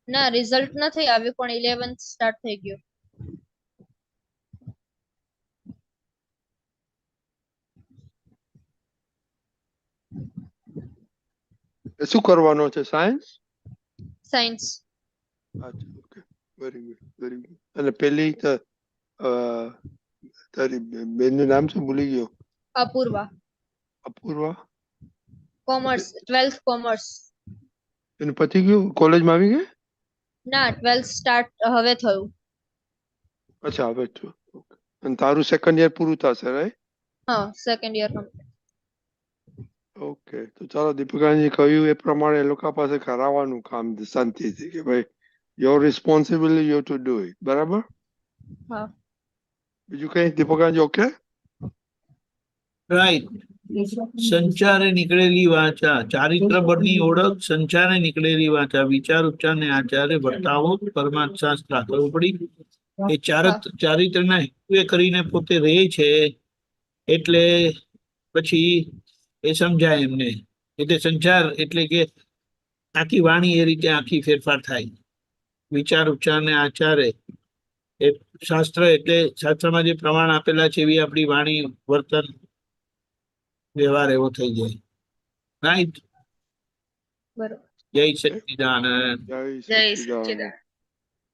S4: ના રિઝલ્ટ નથી આવ્યું પણ 11th સ્ટાર્ટ થઈ ગયું.
S2: શું કરવાનો છે? સાયન્સ?
S4: સાયન્સ.
S2: અચ્છા, okay, very good, very good. અને પેલી તારી બેનનું નામ શું ભૂલી ગયો?
S4: Apurva.
S2: Apurva?
S4: Commerce 12th commerce.
S2: એનું પતી ગયું? કોલેજમાં આવી ગઈ?
S4: ના 12th સ્ટાર્ટ હવે થયું.
S2: અચ્છા, હવે તો ઓકે. અને તારું સેકન્ડ યર પૂરું થશે, રાઈટ?
S4: હા સેકન્ડ યર કમ્પ્લીટ.
S2: ઓકે, તો ચાલો, દીપિકાજી કહ્યું એ પ્રમાણે એ લોકો પાસે કરાવવાનું કામ શાંતિથી કે ભાઈ your responsibility you to do it. બરાબર?
S4: હા.
S2: બીજું કઈ દીપિકાજી? Okay,
S5: right. સંચારે નીકળેલી વાચા, ચારિત્ર બળની ઓળખ, સંચારે નીકળેલી વાચા, વિચાર ઉચ્ચાર ને આચારે વર્તાવો, પરમાર્થ શાસ્ત્ર કરવું પડી. એ ચારિત્રના હેતુએ કરીને પોતે રહે છે એટલે પછી એ સમજાય એમને. એટલે સંચાર એટલે કે આખી વાણી એ રીતે આખી ફેરફાર થાય. વિચાર ઉચ્ચાર ને આચારે એ શાસ્ત્ર એટલે શાસ્ત્રમાં જે પ્રમાણ આપેલા છે એવી આપણી વાણી વર્તન વ્યવહાર એવો થઈ જાય. રાઈટ?
S4: બરોબર.
S5: જય સચ્ચિદાનંદ.
S2: જય સચ્ચિદાનંદ.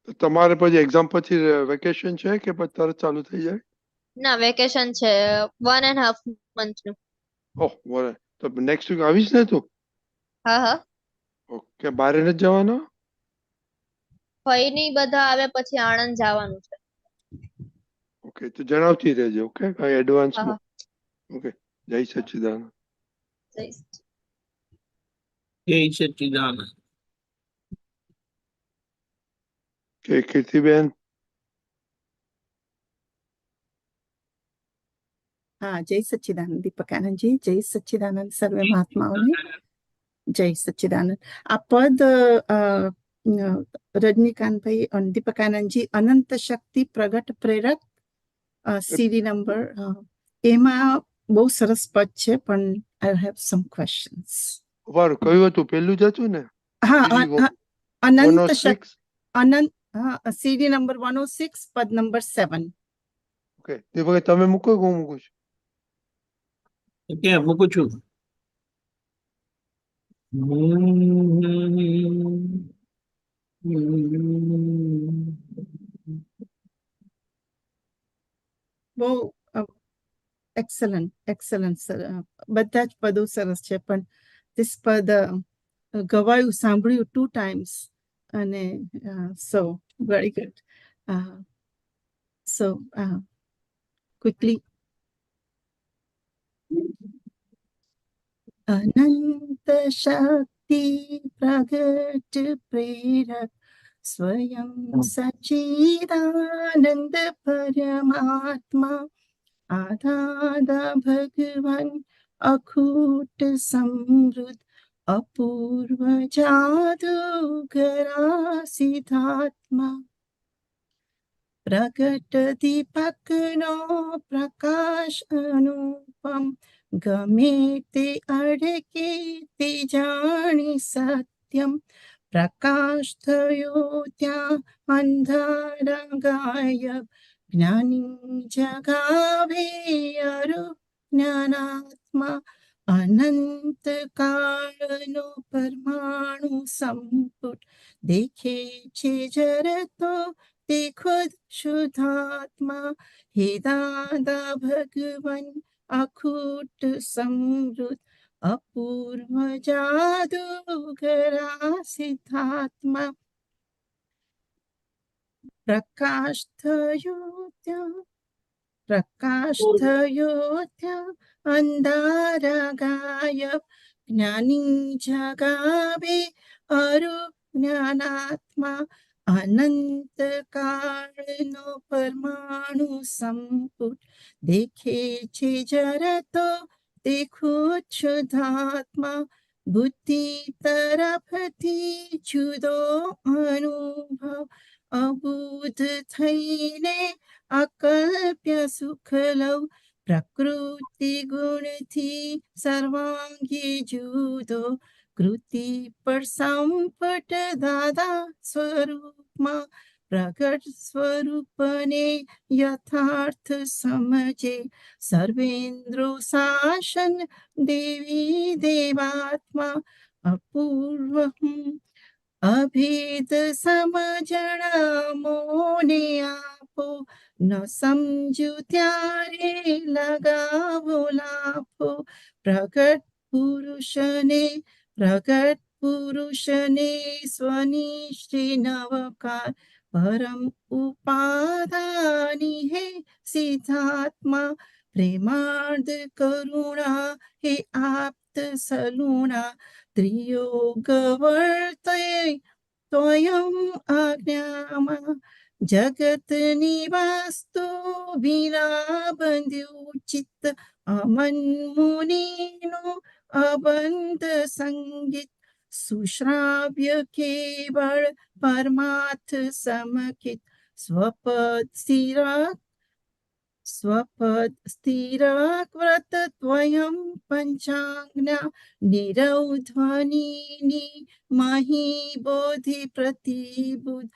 S2: તો તમારે પછી એક્ઝામ પછી વેકેશન છે કે પછી તરત ચાલુ થઈ જાય?
S4: ના વેકેશન છે 1.5 month નું.
S2: ઓહ, બોલે તો નેક્સ્ટ વીક આવીશ ને તું?
S4: હા હા.
S2: ઓકે, બારે નથી જવાનો?
S4: ફઈ ની બધા આવે પછી આણંદ જવાનું છે.
S2: ઓકે, તો જણાવતી રહેજે. ઓકે, કઈ એડવાન્સમાં?
S4: હા.
S2: ઓકે, જય સચ્ચિદાનંદ.
S4: જય
S5: જય સચ્ચિદાનંદ.
S2: કે કીર્તિબેન?
S6: हाँ जय सच्चिदानंद दीपकानंद जी, जय सच्चिदानंद सर्वे महात्माओं ने, जय सच्चिदानंद। आ पद रजनीकांत भाई और दीपकानंद जी अनंत शक्ति प्रगट प्रेरक सीडी नंबर एमा बहुत सरस पद छे पण आई हैव सम क्वेश्चंस।
S2: ઉભારું કયું હતું? પેલું જ હતું ને?
S6: हाँ
S2: CD
S6: अनंत
S2: 106?
S6: शक्ति अनंत हाँ सीडी नंबर 106 पद नंबर 7।
S2: ઓકે, દીપક તમે મૂકો કે હું મૂકું છું?
S5: ક્યાં મૂકું છું?
S6: બહુ એક્સલન્ટ એક્સલન્ટ સર, બધા જ પદો સરસ છે પણ this પદ ગવાયું સાંભળ્યું 2 times અને so very good. So quickly अनंत शक्ति प्रगट प्रेरक स्वयं सच्चिदानंद परमात्मा आधादा भगवान अखूट समृद्ध अपूर्व जादूगरा सिद्धात्मा प्रगट दीपक नो प्रकाश अनुपम गमे ते अड़के ते जानी सत्यम प्रकाश थयो त्या अंधारा गायब ज्ञानी जगावे अरु ज्ञानात्मा अनंत काळनो परमाणु संपुट देखे छे जरतो ते खुद शुद्धात्मा हे दादा भगवान अखूट समृद्ध अपूर्व जादूगरा सिद्धात्मा प्रकाश थयो त्या अंधारा गायब ज्ञानी जगावे अरु ज्ञानात्मा अनंत काळनो परमाणु संपुट देखे छे जरतो ते खुद शुद्धात्मा बुद्धि तरफथी जुदो अनुभव अबुध थईने અકલ્પ્ય સુખ લવ પ્રકૃતિ ગુણથી સર્વાંગી જુદો કૃતિ પર સંપટ દાદા સ્વરૂપમાં પ્રગટ સ્વરૂપને યથાર્થ સમજે સર્વેન્દ્રો શાસન દેવી દેવાત્મા અપૂર્વ અભેદ સમજણા મોને આપો ન સમજુ ત્યારે લગાવો લાભો પ્રગટ પુરુષને સ્વનિષ્ઠ નવકાર પરમ ઉપાદાની હે સિદ્ધાત્મા પ્રેમાર્ધ કરુણા હે આપ્ત સલુણા ત્રિયોગ વર્તય ત્વયં આજ્ઞામાં જગતની વાસ્તુ વિના બંધ્યું ચિત્ત અમન મુનિનું અબંધ સંગીત સુશ્રાવ્ય કેવળ પરમાર્થ સમકિત સ્વપદ સ્થિરાક વ્રત ત્વયં પંચાજ્ઞા નિરૌધ્વનિની મહી બોધિ પ્રતિબુદ્ધ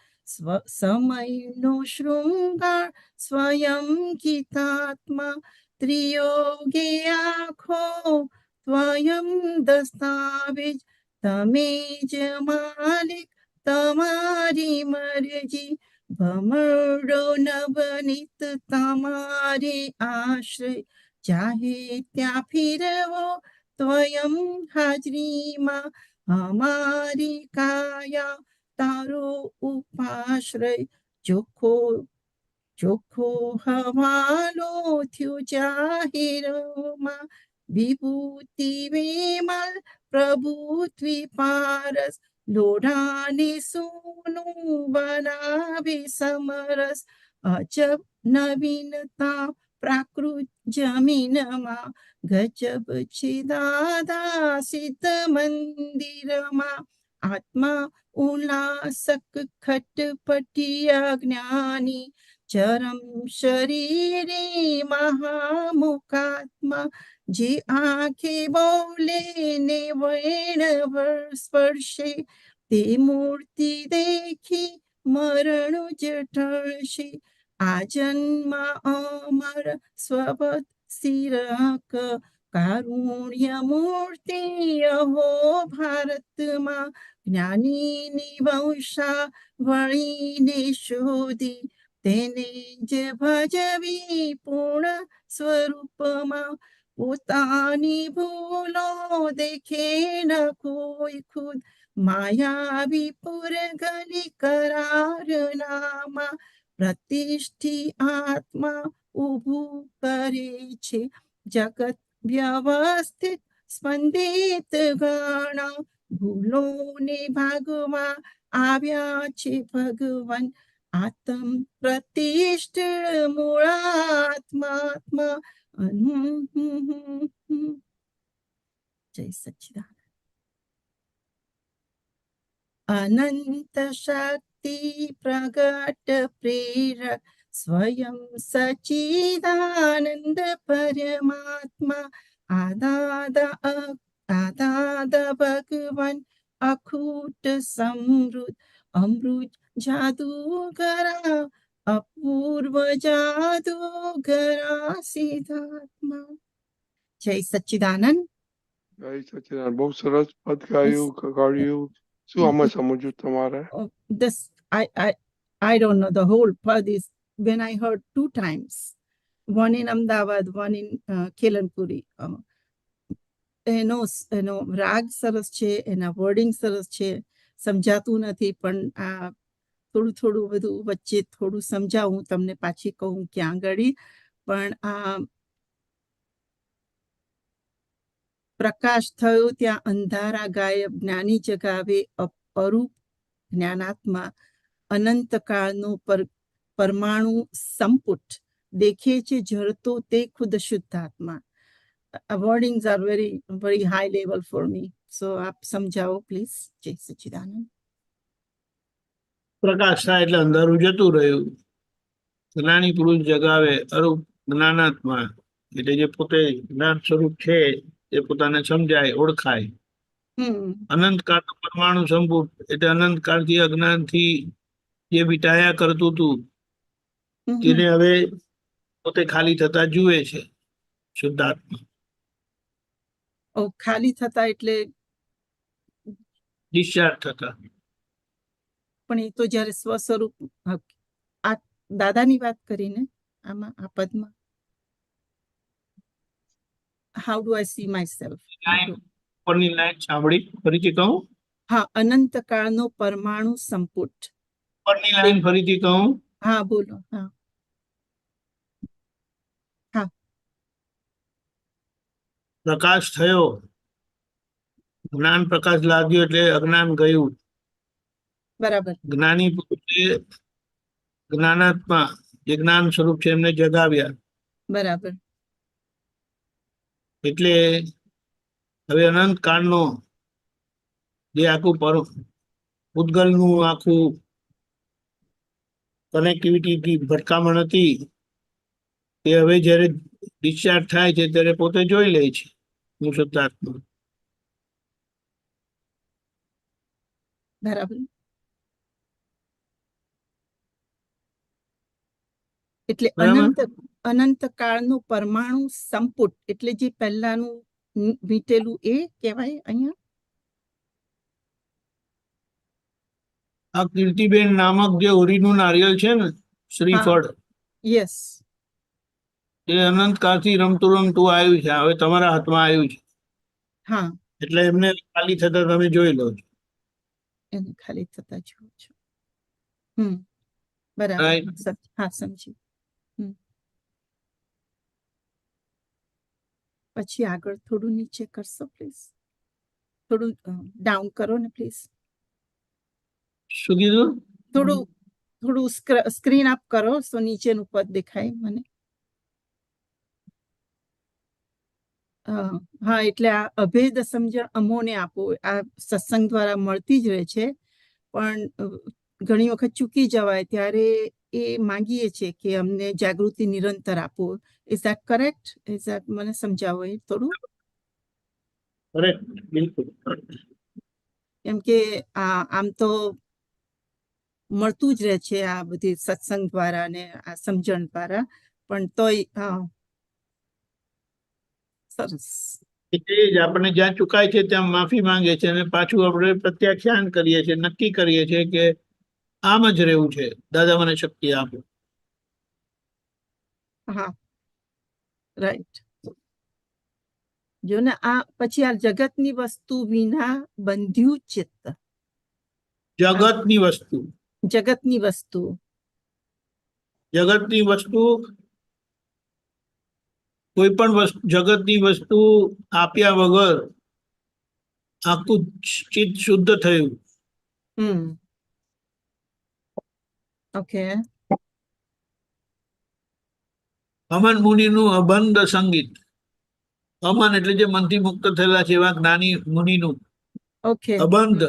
S6: સમયનો શૃંગાર સ્વયં ગીતાત્મા ત્રિયોગે આખો ત્વયં દસ્તાવેજ તમે જ માલિક તમારી મરજી ભમરડો નવનીત તમારે આશ્રય ચાહે ત્યાં ફિરવો ત્વયં હાજરીમાં અમારી કાયા તારો ઉપાશ્રય ચોખ્ખો હવાલો થયો જાહેરમાં વિભૂતિ વિમલ પ્રભુત્વી પારસ લોઢાને સોનું બનાવે સમરસ અજબ નવીનતા પ્રાકૃત જમીનમાં ગજબ છે દાદા સિદ્ધ મંદિરમાં આત્મા ઉલ્લાસક ખટપટિયા જ્ઞાની ચરમ શરીરે મહામુખાત્મા જે આંખે બોલે ને વેણ સ્પર્શે તે મૂર્તિ દેખી મરણ જ ટળશે આ જન્મ અમર સ્વપદ સિરક કારુણ્ય મૂર્તિ અહો ભારતમાં જ્ઞાનીની વંશા વળીને શોધી તેને જ ભજવી પૂર્ણ સ્વરૂપમાં પોતાની ભૂલો દેખે ન કોઈ ખુદ માયાવી પુરગલી કરારનામાં પ્રતિષ્ઠી આત્મા ઊભું કરે છે જગત વ્યવસ્થિત સ્પંદિત ગણા ભૂલોને ભાગવા આવ્યા છે ભગવાન આત્મ પ્રતિષ્ઠ મૂળાત્મા જય સચ્ચિદાનંદ અનંત શક્તિ પ્રગટ પ્રેરક સ્વયં સચ્ચિદાનંદ પરમાત્મા આદાદ ભગવાન અખૂટ સમૃદ્ધ અમૃત જાદુગરા અપૂર્વ જાદુગરા સિદ્ધાત્મા જય સચ્ચિદાનંદ
S2: જય સચ્ચિદાનંદ બહુ સરસ પદ ગાયું શું આમાં સમજ્યું તમારે
S6: this I don't know the whole pad is when I heard 2 times one in Ahmedabad one in Kelanpuri એનો રાગ સરસ છે એના વર્ડિંગ સરસ છે સમજાતું નથી પણ આ થોડું બધું વચ્ચે થોડું સમજાવું તમને પાછી કહું ક્યાં આગળ પણ આ પ્રકાશ થયો ત્યાં અંધારા ગાયબ જ્ઞાની જગાવે અપરૂપ જ્ઞાનાત્મા અનંતકાળનો પરમાણુ સંપુટ દેખે છે જળતો તે ખુદ શુદ્ધાત્મા wordings are very very high level for me so આપ સમજાવો પ્લીઝ જય સચ્ચિદાનંદ
S5: પ્રકાશ થાય એટલે અંધારું જતું રહ્યું જ્ઞાની પુરુષ જગાવે અરૂપ જ્ઞાનાત્મા, એટલે જે પોતે જ્ઞાન સ્વરૂપ છે એ પોતાને સમજાય, ઓળખાય.
S6: હમ
S5: અનંતકાળ પરમાણુ સંભૂત, એટલે અનંતકાળથી અજ્ઞાનથી જે વિટાયા કરતું હતું
S6: હમ
S5: તેને હવે પોતે ખાલી થતા જુએ છે શુદ્ધાત્મા.
S6: ઓ ખાલી થતા એટલે
S5: ડિસ્ચાર્જ થતા.
S6: પણ એ તો જ્યારે સ્વસ્વરૂપ આ દાદાની વાત કરીને આમાં આ પદમાં how do I see my self.
S5: ઉપરની લાઈન સાંભળી ફરીથી કહું?
S6: હા, અનંત કાળનો પરમાણુ સંપુટ.
S5: ઉપરની લાઈન ફરીથી કહું?
S6: હા બોલો. હા
S5: પ્રકાશ થયો, જ્ઞાન પ્રકાશ લાગ્યો એટલે અજ્ઞાન ગયું.
S6: બરાબર.
S5: જ્ઞાની પુરુષે જ્ઞાનાત્મા જે જ્ઞાન સ્વરૂપ છે એમને જગાવ્યા.
S6: બરાબર.
S5: એટલે હવે અનંત કાળનો જે આખું પૂતગલનું આખું કનેક્ટિવિટી ભટકામણ હતી તે હવે જયારે ડિસ્ચાર્જ થાય છે ત્યારે પોતે જોઈ લે છે હું શુદ્ધાત્મા.
S6: બરાબર. એટલે
S5: બરાબર.
S6: અનંત કાળનો પરમાણુ સંપુટ એટલે જે પહેલાનું વીટેલું એ કહેવાય અહીંયા.
S5: આ કીર્તિબેન નામક જે ઓરીનું નારિયેળ છે ને, શ્રીફળ,
S6: યસ.
S5: એ અનંત કાળથી રમતું રમતું આવ્યું છે, હવે તમારા હાથમાં આવ્યું છે.
S6: હા,
S5: એટલે એમને ખાલી થતા તમે જોઈ લો છો.
S6: એને ખાલી થતા જુઓ છો. બરાબર.
S5: Right.
S6: હા, સમજી. પછી આગળ થોડું નીચે કરશો પ્લીઝ, થોડું ડાઉન કરો ને પ્લીઝ.
S5: શું કીધું?
S6: થોડું સ્ક્રીન અપ કરો તો નીચેનું પદ દેખાય મને. હા, એટલે આ અભેદ સમજણ અમોને આપો. આ સત્સંગ દ્વારા મળતી જ રહે છે, પણ ઘણી વખત ચૂકી જવાય ત્યારે એ માંગીએ છીએ કે અમને જાગૃતિ નિરંતર આપો. Is that correct? Is that, મને સમજાવો એ થોડું.
S5: બિલકુલ.
S6: કેમ કે આમ તો મળતું જ રહે છે આ બધી સત્સંગ દ્વારા અને આ સમજણ દ્વારા, પણ તોય સરસ.
S5: એટલે જ આપણે જ્યાં ચુકાય છે ત્યાં માફી માંગે છે અને પાછું આપણે પ્રત્યાખ્યાન કરીએ છીએ, નક્કી કરીએ છીએ કે આમ જ રહેવું છે, દાદા મને શક્તિ આપો.
S6: હા, રાઈટ. જો ને આ પછી આ જગતની વસ્તુ વિના બંધ્યું ચિત્ત.
S5: જગતની વસ્તુ,
S6: જગતની વસ્તુ,
S5: જગતની વસ્તુ, કોઈ પણ વસ્તુ, જગતની વસ્તુ આપ્યા વગર આખું ચિત્ત શુદ્ધ થયું.
S6: ઓકે.
S5: અમન મુનિનું અબંધ સંગીત. અમન એટલે જે મનથી મુક્ત થયેલા છે એવા જ્ઞાની મુનિનું
S6: ઓકે.
S5: અબંધ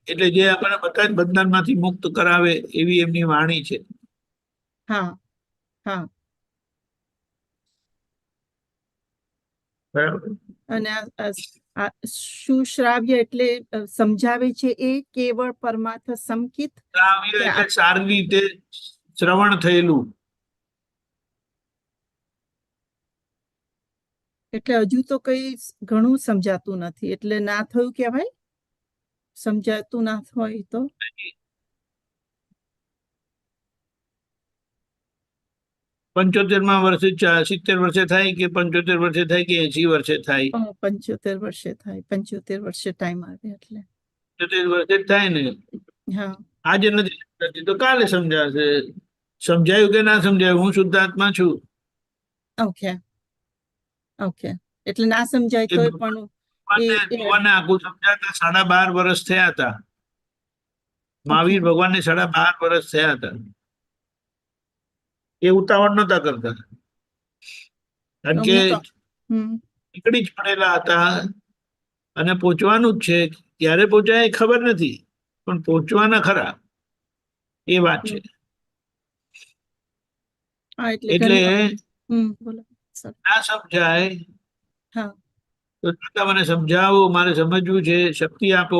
S5: એટલે જે આપણને બધા જ બંધનમાંથી મુક્ત કરાવે એવી એમની વાણી છે.
S6: હા, હા.
S5: બરાબર.
S6: અને આ સુશ્રાવ્ય એટલે સમજાવે છે એ કેવળ પરમાર્થ સંકિત.
S5: શ્રાવ્ય એટલે સારી રીતે શ્રવણ થયેલું.
S6: એટલે હજુ તો કઈ ઘણું સમજાતું નથી, એટલે ના થયું કહેવાય. સમજાતું ના હોય તો
S5: 75માં વર્ષે 70 વર્ષે થાય કે 75 વર્ષે થાય કે 80 વર્ષે થાય?
S6: 75 વર્ષે થાય. 75 વર્ષે ટાઈમ આવે એટલે
S5: 75 વર્ષે થાય ને.
S6: હા,
S5: આજે નથી તો કાલે સમજાશે. સમજાયું કે ના સમજાયું, હું શુદ્ધાત્મા છું.
S6: ઓકે. ઓકે, એટલે ના સમજાય તો પણ
S5: ભગવાનને આખું સમજાતા 12.5 વર્ષ થયા હતા. મહાવીર ભગવાનને 12.5 વર્ષ થયા હતા. એ ઉતાવળ નતા કરતા, કારણ કે નીકળી જ પડેલા હતા અને પહોંચવાનું જ છે. ક્યારે પહોંચાય એ ખબર નથી, પણ પહોંચવાના ખરા, એ વાત છે.
S6: હા એટલે
S5: એટલે
S6: બોલો સર.
S5: ના સમજાય
S6: હા
S5: તો દાદા મને સમજાવો, મારે સમજવું છે, શક્તિ આપો.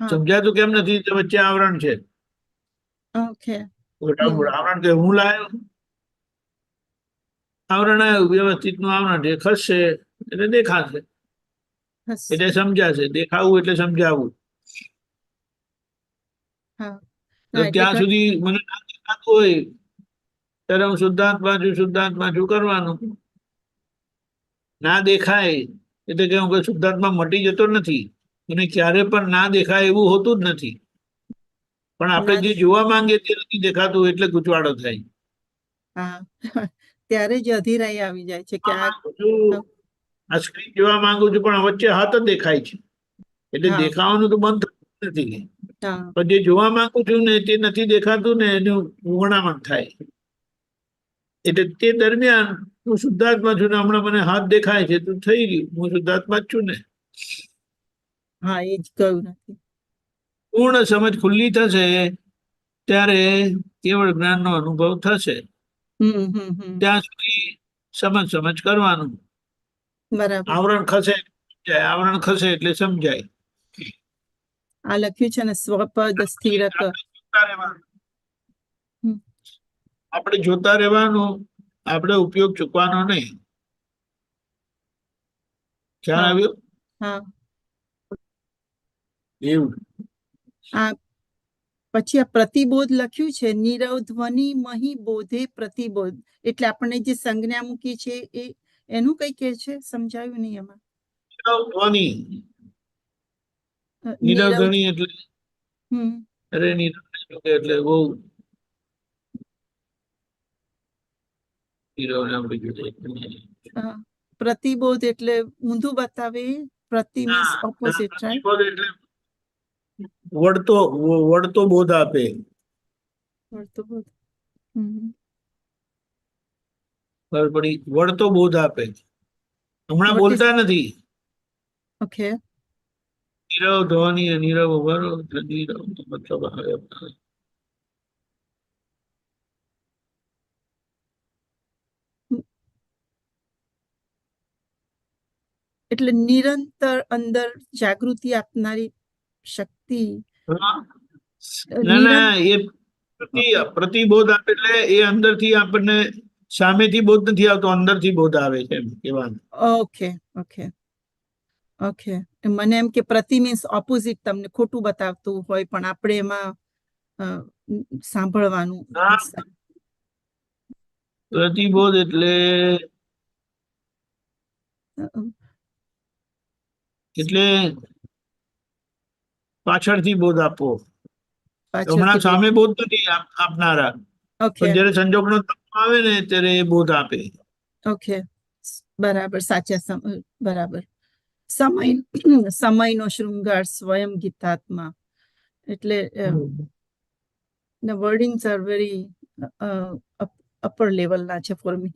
S6: હા
S5: સમજાતું કેમ નથી? તો વચ્ચે આવરણ છે.
S6: ઓકે
S5: આવરણ કે હું લાયો, આવરણ આવ્યું, વ્યવસ્થિત નું આવરણ છે, ખસશે એટલે દેખાશે,
S6: બસ
S5: એટલે સમજાશે. દેખાવું એટલે સમજાવવું.
S6: હા
S5: તો
S6: હા એટલે
S5: ત્યાં સુધી મને ના દેખાતું હોય ત્યારે હું શુદ્ધાત્મા છું કરવાનું. ના દેખાય એટલે કે હું શુદ્ધાત્મા મટી જતો નથી, અને ક્યારે પણ ના દેખાય એવું હોતું જ નથી. પણ આપણે જે જોવા માંગીએ તે નથી દેખાતું, એટલે ગૂંચવાડો થાય.
S6: હા ત્યારે જ અધીરાઈ આવી જાય છે કે
S5: આ સ્ક્રીન જોવા માંગુ છું પણ વચ્ચે હાથ જ દેખાય છે, એટલે
S6: હા
S5: દેખાવાનું તો બંધ થતું નથી.
S6: હા
S5: પણ જે જોવા માંગુ છું ને તે નથી દેખાતું ને, એનું ગુણામણ થાય. એટલે તે દરમિયાન હું શુદ્ધાત્મા છું ને હમણાં મને હાથ દેખાય છે તો થઈ ગયું, હું શુદ્ધાત્મા જ છું ને.
S6: હા એ જ કહ્યું નથી.
S5: પૂર્ણ સમજ ખુલ્લી થશે ત્યારે કેવળ જ્ઞાનનો અનુભવ થશે. ત્યાં સુધી સમજ કરવાનું.
S6: બરાબર.
S5: આવરણ ખસે એટલે સમજાય.
S6: આ લખ્યું છે ને સ્વપદ સ્થિરક.
S5: આપણે જોતા રહેવાનું, આપણે ઉપયોગ ચૂકવાનો નહીં. ખ્યાલ આવ્યો?
S6: હા
S5: એવું.
S6: આ પછી આ પ્રતિબોધ લખ્યું છે, નીરવ ધ્વનિ મહી બોધે પ્રતિબોધ, એટલે આપણે જે સંજ્ઞા મૂકી છે એ એનું કઈ કે છે, સમજાયું નહીં એમાં.
S5: ધ્વનિ, નીરવ ધ્વનિ એટલે અરે નીરવ એટલે બહુ
S6: પ્રતિબોધ એટલે ઊંધું બતાવે. પ્રતિ મીન્સ ઓપોઝિટ, રાઈટ?
S5: એટલે વળતો બોધ આપે.
S6: વળતો બોધ.
S5: વળતો બોધ આપે. હમણાં બોલતા નથી.
S6: ઓકે.
S5: નીરવ ધ્વનિ, નીરવ નીરવ મતલબ
S6: એટલે નિરંતર અંદર જાગૃતિ આપનારી શક્તિ.
S5: ના એ પ્રતિબોધ આપે એટલે એ અંદરથી આપણને સામેથી બોધ નથી આવતો, અંદરથી બોધ આવે છે એમ કહેવાનું.
S6: Okay okay okay. મને એમ કે પ્રતિ મીન્સ ઓપોઝિટ, તમને ખોટું બતાવતું હોય પણ આપણે એમાં સાંભળવાનું.
S5: પ્રતિબોધ એટલે પાછળથી બોધ આપવો. હમણાં સામે બોધ નથી આપનારા, પણ જયારે સંજોગનો આવે ને ત્યારે એ બોધ આપે.
S6: ઓકે બરાબર, સાચા બરાબર. સમયનો શૃંગાર સ્વયં ગીતાત્મા, એટલે the wordings are very upper level ના છે for me.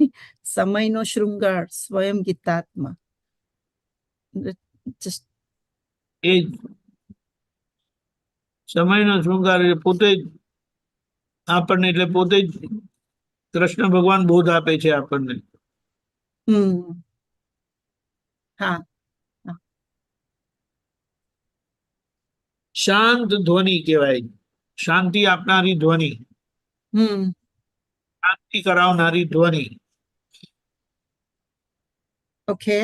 S6: સમયનો શૃંગાર સ્વયં ગીતાત્મા. just
S5: એ સમયનો શૃંગાર પોતે જ આપણને, એટલે પોતે જ કૃષ્ણ ભગવાન બોધ આપે છે આપણને.
S6: હા.
S5: શાંત ધ્વનિ કહેવાય, શાંતિ આપનારી ધ્વનિ, શાંતિ કરાવનારી ધ્વનિ.
S6: ઓકે.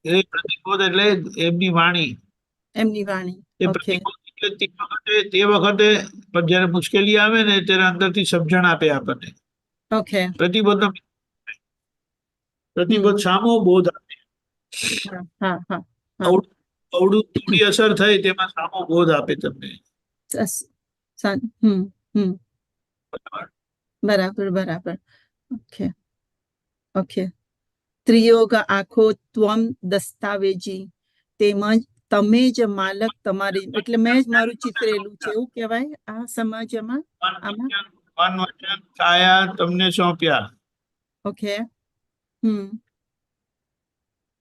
S5: એ પ્રતિબોધ એટલે એમની વાણી.
S6: એમની વાણી.
S5: એ પ્રતિબોધ એટલે તે વખતે જયારે મુશ્કેલી આવે ને ત્યારે અંદરથી સમજણ આપે આપણને.
S6: ઓકે.
S5: પ્રતિબોધ સામો બોધ આપે. અવળું થોડી અસર થઈ તેમાં સામો બોધ આપે તમને.
S6: બરાબર બરાબર. Okay okay. ત્રિયોગ આખો ત્વમ દસ્તાવેજી, તેમજ તમે જ માલક તમારી, એટલે મેં જ મારું ચિતરેલું છે એવું કહેવાય આ સમાજમાં.
S5: કાયા તમને સોંપ્યા.
S6: ઓકે.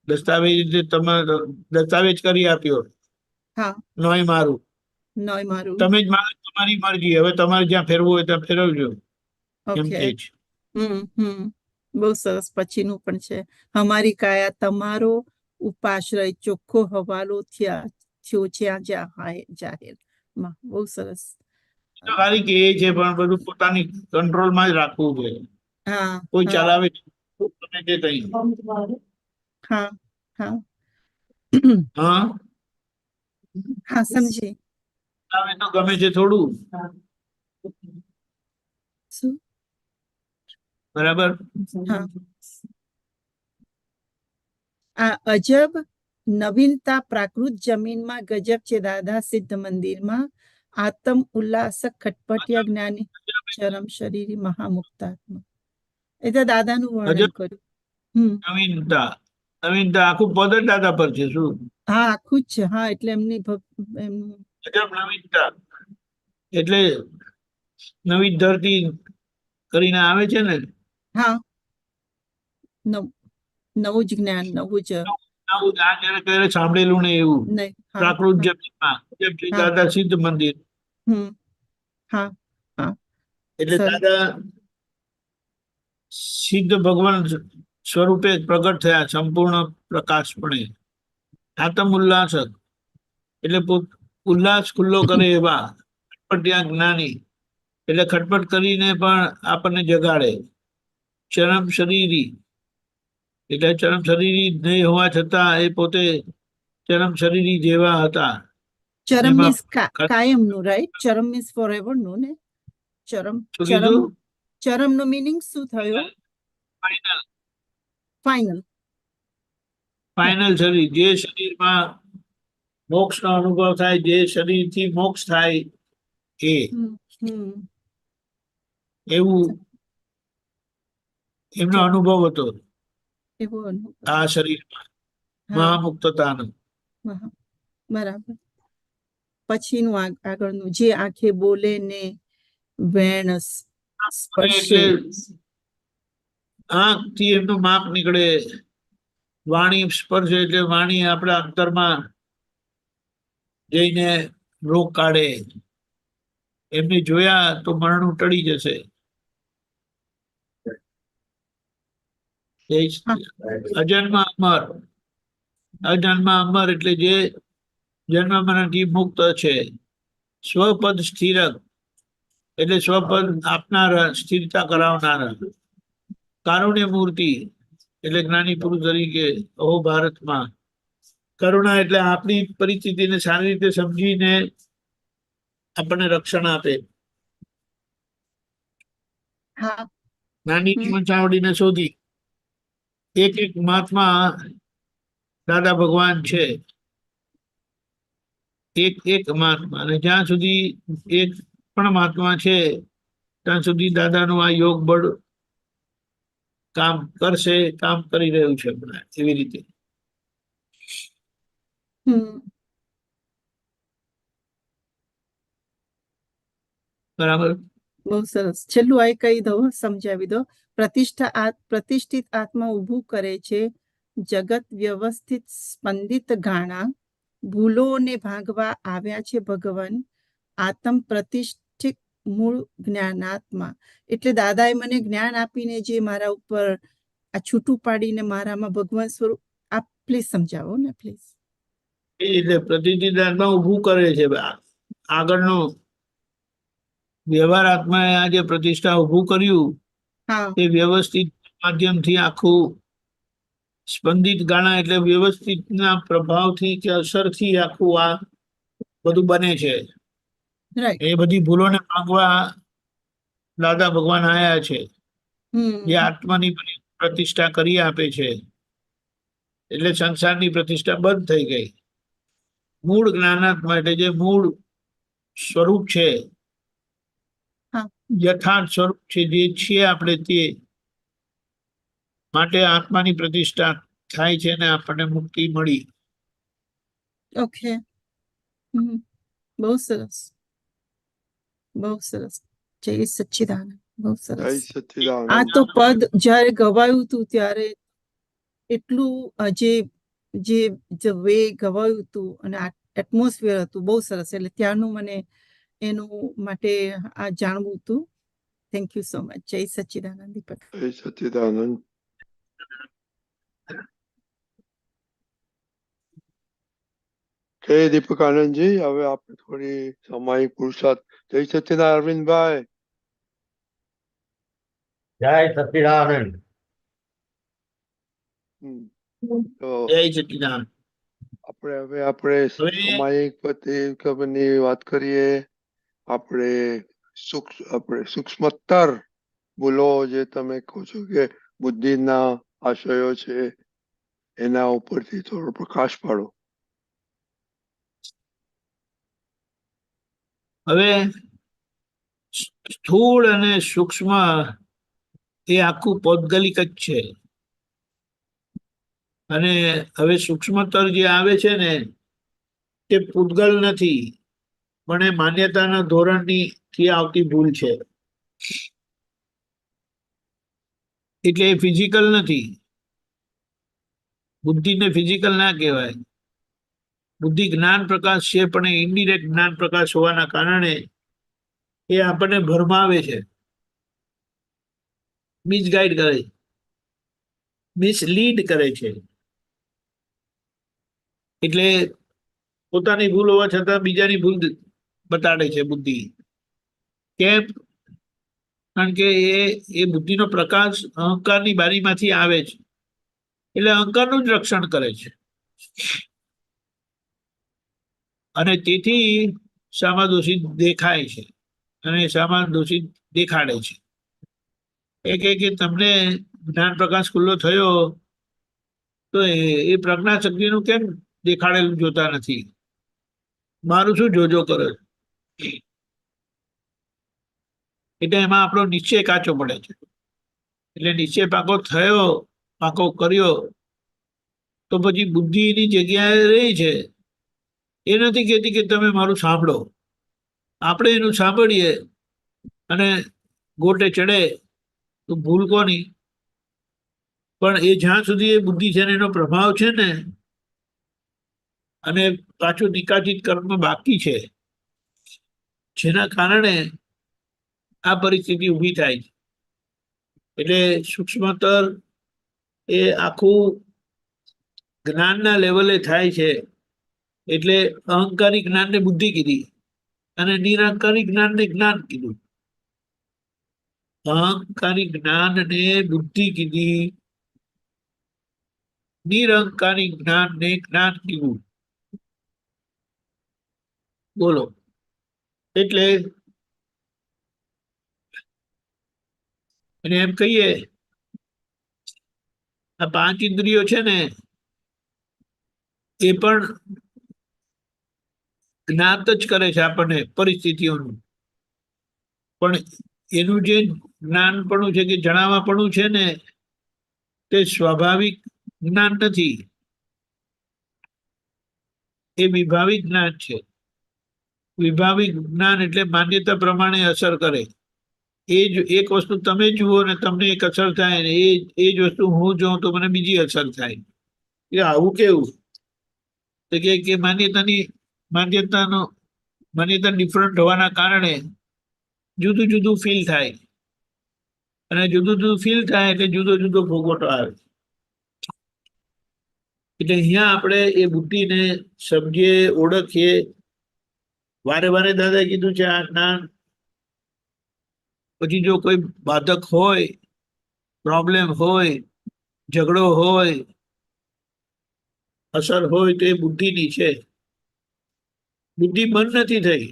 S5: દસ્તાવેજ તમે દસ્તાવેજ કરી આપ્યો.
S6: હા.
S5: નોય મારું.
S6: નોય મારું
S5: તમે જ માનો, તમારી મરજી, હવે તમારે જ્યાં ફેરવું હોય ત્યાં ફેરવજો એમ
S6: ઓકે
S5: કે છે.
S6: બહુ સરસ. પછીનું પણ છે, અમારી કાયા તમારો ઉપાશ્રય ચોખ્ખો હવાલો થયો જ્યાં જાહેર માં. બહુ સરસ.
S5: તો ખાલી કે છે પણ બધું પોતાની કંટ્રોલમાં જ રાખવું જોઈએ.
S6: હા
S5: કોઈ
S6: હા
S5: ચલાવે છે, તમે તે કઈ
S6: હા હા
S5: હા
S6: હા સમજી.
S5: ચલાવે તો ગમે છે થોડું,
S6: શું?
S5: બરાબર.
S6: હા. આ અજબ નવીનતા પ્રાકૃત જમીનમાં ગજબ છે દાદા. સિદ્ધ મંદિરમાં આત્મ ઉલ્લાસક ખટપટિયા જ્ઞાની ચરમ શરીરી મહામુક્તાત્મા. એ તો દાદાનું વર્ણન કર્યું.
S5: નવીનતા, નવીનતા આખું પદ જ દાદા પર છે. શું
S6: હા આખું જ છે. હા એટલે એમનું
S5: અજબ નવીનતા એટલે નવી ધરતી કરીને આવે છે ને,
S6: હા નવું જ જ્ઞાન, નવું જ
S5: આવું આ ક્યારે સાંભળેલું ને એવું.
S6: નહીં. હા
S5: પ્રાકૃત
S6: હા
S5: જમીનમાં જેમ શ્રી
S6: હા
S5: દાદા સિદ્ધ મંદિર,
S6: હા હા
S5: એટલે
S6: સરસ.
S5: દાદા સિદ્ધ ભગવાન સ્વરૂપે પ્રગટ થયા સંપૂર્ણ પ્રકાશપણે. આત્મ ઉલ્લાસક એટલે ઉલ્લાસ ખુલ્લો કરે એવા, ખટપટિયા જ્ઞાની એટલે ખટપટ કરીને પણ આપણને જગાડે. ચરમ શરીરી એટલે ચરમ શરીરી નહીં હોવા છતાં એ પોતે ચરમ શરીરી જેવા હતા.
S6: ચરમ
S5: એમાં
S6: મીન્સ કાયમનું, રાઈટ? ચરમ મીન્સ ફોર એવર નું ને? ચરમ
S5: શું
S6: ચરમ
S5: કીધું?
S6: ચરમનો મિનિંગ શું થયો?
S5: Final,
S6: final.
S5: ફાઇનલ શરીર, જે શરીરમાં મોક્ષનો અનુભવ થાય, જે શરીરથી મોક્ષ થાય એ એવું એમનો અનુભવ હતો
S6: એવો અનુભવ.
S5: આ શરીરમાં
S6: હા
S5: મહામુક્તતાનો.
S6: હા, બરાબર. પછીનું આગળનું, જે આંખે બોલે ને વેણ સ્પર્શે.
S5: એટલે આંખથી એમનું માપ નીકળે, વાણી સ્પર્શ એટલે વાણી આપણા અંતરમાં જઈને રોગ કાઢે. એમને જોયા તો મરણું ટળી જશે. અજન્મ અમર, અજન્મ અમર એટલે જે જન્મ મરણથી મુક્ત છે. સ્વપદ સ્થિરક એટલે સ્વપદ આપનારા, સ્થિરતા કરાવનારા. કારુણ્ય મૂર્તિ એટલે જ્ઞાની પુરુષ તરીકે અહો ભારતમાં. કરુણા એટલે આપણી પરિસ્થિતિને સારી રીતે સમજીને આપણને રક્ષણ આપે.
S6: હા
S5: નાની જીવન ચાવડીને શોધી એક એક મહાત્મા દાદા ભગવાન છે. એક એક મહાત્મા, અને જ્યાં સુધી એક પણ મહાત્મા છે ત્યાં સુધી દાદાનું આ યોગ બળ કામ કરશે, કામ કરી રહ્યું છે હમણાં. એવી રીતે બરાબર.
S6: બહુ સરસ. છેલ્લું આ કહી દો, સમજાવી દો. પ્રતિષ્ઠિત આત્મા ઊભું કરે છે જગત વ્યવસ્થિત સ્પંદિત ગાણા. ભૂલોને ભાગવા આવ્યા છે ભગવાન. આત્મ પ્રતિષ્ઠિત મૂળ જ્ઞાનાત્મા. એટલે દાદાએ મને જ્ઞાન આપીને જે મારા ઉપર આ છૂટું પાડીને મારામાં ભગવાન સ્વરૂપ, આપ પ્લીઝ સમજાવો ને પ્લીઝ.
S5: એટલે પ્રતિષ્ઠિત આત્મા ઊભું કરે છે. આગળનો વ્યવહાર આત્માએ આ જે પ્રતિષ્ઠા ઊભું કર્યું તે વ્યવસ્થિત માધ્યમથી આખું સ્પંદિત ગાણા એટલે વ્યવસ્થિત ના પ્રભાવથી કે અસરથી આખું આ બધું બને છે. એ બધી ભૂલોને ભાગવા દાદા ભગવાન આયા છે, જે આત્માની પ્રતિષ્ઠા કરી આપે છે. એટલે સંસારની પ્રતિષ્ઠા બંધ થઈ ગઈ. મૂળ જ્ઞાનાત્મા એટલે જે મૂળ સ્વરૂપ છે, યથાર્થ સ્વરૂપ છે, જે છીએ આપણે તે માટે આત્માની પ્રતિષ્ઠા થાય છે ને આપણને મુક્તિ મળી.
S6: ઓકે, બહુ સરસ, બહુ સરસ. જય સચ્ચિદાનંદ. બહુ
S2: જય
S6: સરસ.
S2: સચ્ચિદાનંદ.
S6: આ તો પદ જયારે ગવાયું હતું ત્યારે એટલું જે વે ગવાયું હતું, અને એટમોસ્ફિયર હતું બહુ સરસ. એટલે ત્યારનું મને એનું માટે આ જાણવું હતું. Thank you so much. જય સચ્ચિદાનંદ દીપક.
S2: જય સચ્ચિદાનંદ. જય દીપકાનંદજી. હવે આપણે થોડી સામાયિક પુરુષાર્થ. જય સચ્ચિદાનંદ અરવિંદભાઈ.
S7: જય સચ્ચિદાનંદ.
S2: તો
S5: જય સચ્ચિદાનંદ.
S2: આપણે સામાયિક પ્રતિક્રમણની વાત કરીએ. આપણે સૂક્ષ્મતર બોલો જે તમે કહો છો કે બુદ્ધિના આશયો છે એના ઉપરથી થોડો પ્રકાશ પાડો.
S5: હવે સ્થૂળ અને સૂક્ષ્મ એ આખું પૌદ્ગલિક જ છે. અને હવે સૂક્ષ્મતર જે આવે છે ને તે પૂતગલ નથી, પણ એ માન્યતાના ધોરણની થી આવતી ભૂલ છે. એટલે એ ફિઝિકલ નથી. બુદ્ધિને ફિઝિકલ ના કહેવાય. બુદ્ધિ જ્ઞાન પ્રકાશ છે, પણ એ ઇનડિરેક્ટ જ્ઞાન પ્રકાશ હોવાના કારણે એ આપણને ભરમાવે છે, મિસગાઈડ કરે છે, મિસલીડ કરે છે. એટલે પોતાની ભૂલ હોવા છતાં બીજાની ભૂલ બતાડે છે બુદ્ધિ. કેમ? કારણ કે એ બુદ્ધિનો પ્રકાશ અહંકારની બારીમાંથી આવે છે, એટલે અહંકારનું જ રક્ષણ કરે છે. અને તેથી સામાદોષિત દેખાય છે અને સામાદોષિત દેખાડે છે. એ કહે કે તમને જ્ઞાન પ્રકાશ ખુલ્લો થયો તો એ પ્રજ્ઞા શક્તિનું કેમ દેખાડેલું જોતા નથી? મારું શું જોજો કરો? એટલે એમાં આપણો નિશ્ચય કાચો પડે છે. એટલે નિશ્ચય પાકો કર્યો તો પછી બુદ્ધિની જગ્યાએ રહી છે. એ નથી કહેતી કે તમે મારું સાંભળો. આપણે એનું સાંભળીએ અને ગોટે ચડે તો ભૂલ કોની? પણ એ જ્યાં સુધી એ બુદ્ધિ છે ને એનો પ્રભાવ છે ને, અને પાછું નિકાચિત કર્મ બાકી છે, જેના કારણે આ પરિસ્થિતિ ઊભી થાય છે. એટલે સૂક્ષ્મતર એ આખું જ્ઞાનના લેવલે થાય છે. એટલે અહંકારી જ્ઞાનને બુદ્ધિ કીધી અને નિરહંકારી જ્ઞાનને જ્ઞાન કીધું. અહંકારી જ્ઞાનને બુદ્ધિ કીધી, નિરહંકારી જ્ઞાનને જ્ઞાન કીધું. બોલો. એટલે અને એમ કહીએ આ પાંચ ઇન્દ્રિયો છે ને એ પણ જ્ઞાત જ કરે છે આપણને પરિસ્થિતિઓનું. પણ એનું જે જ્ઞાનપણું છે કે જણાવાપણું છે ને તે સ્વાભાવિક જ્ઞાન નથી, એ વિભાવિક જ્ઞાન છે. વિભાવિક જ્ઞાન એટલે માન્યતા પ્રમાણે અસર કરે. એ જ એક વસ્તુ તમે જુઓ ને તમને એક અસર થાય ને એ જ વસ્તુ હું જોઉં તો મને બીજી અસર થાય. એ આવું કેવું? તો કે માન્યતા ડિફરન્ટ હોવાના કારણે જુદું જુદું ફીલ થાય, અને જુદું જુદું ફીલ થાય એટલે જુદો જુદો ભોગવટો આવે. એટલે અહીંયા આપણે એ બુદ્ધિને સમજીએ, ઓળખીએ. વારે વારે દાદા કીધું છે આ જ્ઞાન પછી જો કોઈ બાધક હોય, પ્રોબ્લેમ હોય, ઝઘડો હોય, અસર હોય તો એ બુદ્ધિની છે. બુદ્ધિ બંધ નથી થઈ,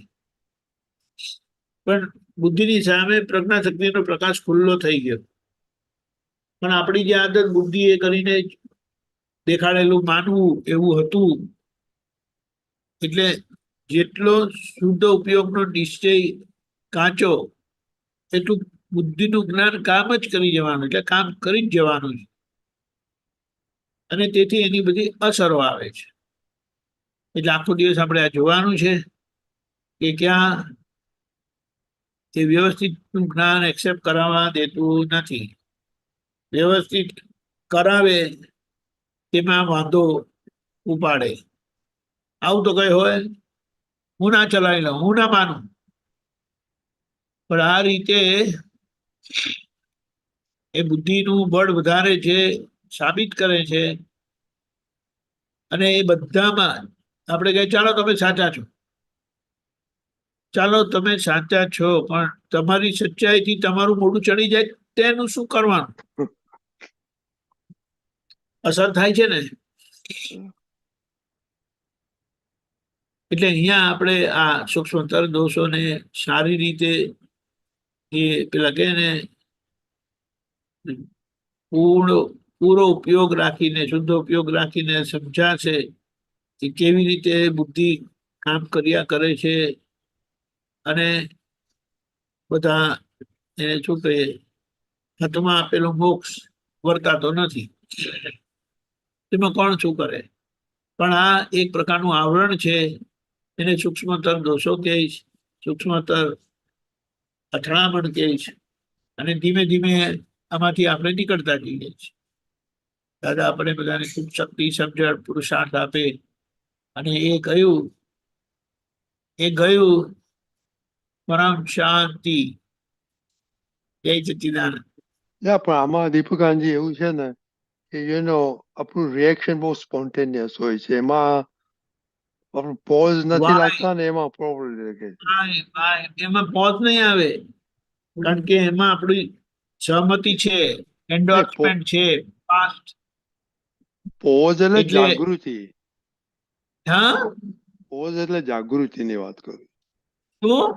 S5: પણ બુદ્ધિની સામે પ્રજ્ઞા શક્તિનો પ્રકાશ ખુલ્લો થઈ ગયો. પણ આપણી જે આદત બુદ્ધિ એ કરીને દેખાડેલું માનવું એવું હતું. એટલે જેટલો શુદ્ધ ઉપયોગનો નિશ્ચય કાચો એટલું બુદ્ધિનું જ્ઞાન કામ જ કરી જવાનું, એટલે કામ કરી જ જવાનું છે. અને તેથી એની બધી અસરો આવે છે. એટલે આખો દિવસ આપણે આ જોવાનું છે કે ક્યાં એ વ્યવસ્થિત જ્ઞાન એક્સેપ્ટ કરાવવા દેતું નથી. વ્યવસ્થિત કરાવે તેમાં વાંધો ઉપાડે. આવું તો કઈ હોય, હું ના ચલાવી લઉં, હું ના માનું. પણ આ રીતે એ બુદ્ધિનું બળ વધારે છે, સાબિત કરે છે. અને એ બધામાં આપણે કહીએ ચાલો તમે સાચા છો, ચાલો તમે સાચા છો, પણ તમારી સચ્ચાઈથી તમારું મોઢું ચડી જાય તેનું શું કરવાનું? અસર થાય છે ને. એટલે અહીંયા આપણે આ સૂક્ષ્મતર દોષોને સારી રીતે એ પેલા કહે ને પૂરો ઉપયોગ રાખીને, શુદ્ધ ઉપયોગ રાખીને સમજાશે કે કેવી રીતે બુદ્ધિ કામ કર્યા કરે છે. અને બધા એને શું કહીએ, હાથમાં આપેલો મોક્ષ વર્તાતો નથી, એમાં કોણ શું કરે? પણ આ એક પ્રકારનું આવરણ છે, એને સૂક્ષ્મતર દોષો કહે છે, સૂક્ષ્મતર અથડામણ કહે છે. અને ધીમે ધીમે આમાંથી આપણે નીકળતા જઈએ છીએ. દાદા આપણે બધાને ખૂબ શક્તિ, સમજણ, પુરુષાર્થ આપે. અને એ ગયું પરમ શાંતિ. જય સચ્ચિદાનંદ.
S2: પણ આમાં દીપકાનજી એવું છે ને કે આપણું રિએક્શન બહુ સ્પોન્ટેનિયસ હોય છે, એમાં આપણું પોઝ નથી લાગતા ને, એમાં પ્રોબ્લેમ લાગે છે.
S5: એમાં પોઝ નહીં આવે, કારણ કે એમાં આપણી સહમતિ છે, એન્ડોર્સમેન્ટ છે, પાસ્ટ.
S2: પોઝ એટલે
S5: એટલે
S2: જાગૃતિ.
S5: હા,
S2: પોઝ એટલે જાગૃતિની વાત કરું.
S5: શું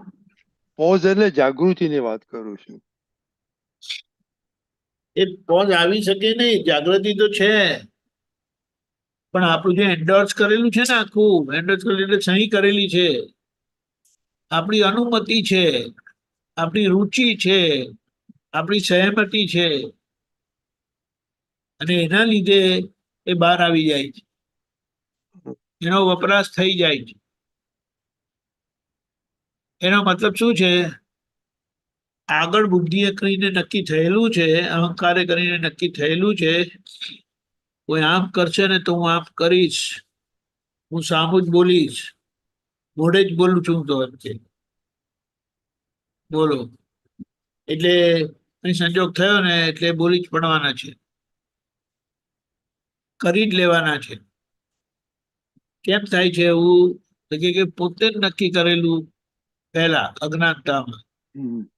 S2: પોઝ એટલે જાગૃતિની વાત કરું છું.
S5: એ પોઝ આવી શકે નહીં, જાગૃતિ તો છે, પણ આપણું જે એન્ડોર્સ કરેલું છે ને, આખું એન્ડોર્સ કરેલું એટલે સહી કરેલી છે, આપણી અનુમતિ છે, આપણી રુચિ છે, આપણી સહમતિ છે, અને એના લીધે એ બહાર આવી જાય છે, એનો વપરાશ થઈ જાય છે. એનો મતલબ શું છે? આગળ બુદ્ધિએ કરીને નક્કી થયેલું છે, અહંકારે કરીને નક્કી થયેલું છે, કોઈ આમ કરશે ને તો હું આમ કરીશ, હું સામું જ બોલીશ, મોઢે જ બોલું છું તો વચ્ચે બોલો. એટલે અહીં સંજોગ થયો ને એટલે બોલી જ પડવાના છે, કરી જ લેવાના છે. કેમ થાય છે એવું? કે પોતે જ નક્કી કરેલું પહેલા અજ્ઞાનતામાં.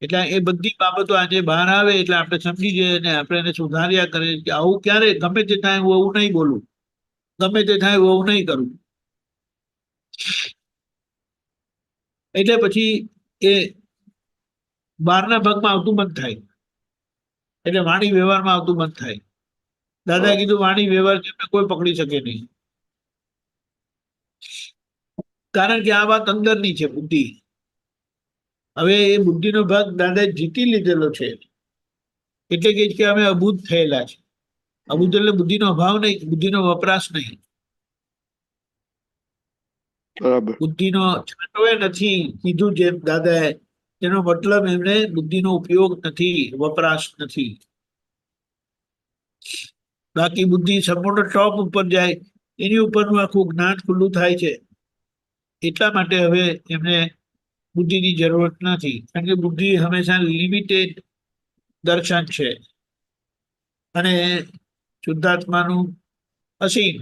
S5: એટલે એ બધી બાબતો આજે બહાર આવે એટલે આપણે સમજી જઈએ ને આપણે એને સુધાર્યા કરીએ કે આવું ક્યારે, ગમે તે થાય હું એવું નહીં બોલું, ગમે તે થાય હું એવું નહીં કરું. એટલે પછી એ બહારના ભાગમાં આવતું બંધ થાય, એટલે વાણી વ્યવહારમાં આવતું બંધ થાય. દાદા કીધું વાણી વ્યવહાર કોઈ પકડી શકે નહીં, કારણ કે આ વાત અંદરની છે, બુદ્ધિ. હવે એ બુદ્ધિનો ભાગ દાદાએ જીતી લીધેલો છે, એટલે કે અમે અબૂધ થયેલા છે. અબૂધ એટલે બુદ્ધિનો અભાવ નહીં, બુદ્ધિનો વપરાશ નહીં.
S2: બરાબર.
S5: બુદ્ધિનો છાંટવે નથી કીધું જેમ દાદાએ, એનો મતલબ એમને બુદ્ધિનો ઉપયોગ નથી, વપરાશ નથી. બાકી બુદ્ધિ સંપૂર્ણ ટોપ ઉપર જાય, એની ઉપરનું આખું જ્ઞાન ખુલ્લું થાય છે. એટલા માટે હવે એમને બુદ્ધિની જરૂરત નથી, કારણ કે બુદ્ધિ હંમેશા લિમિટેડ દર્શન છે, અને શુદ્ધાત્માનું અસીમ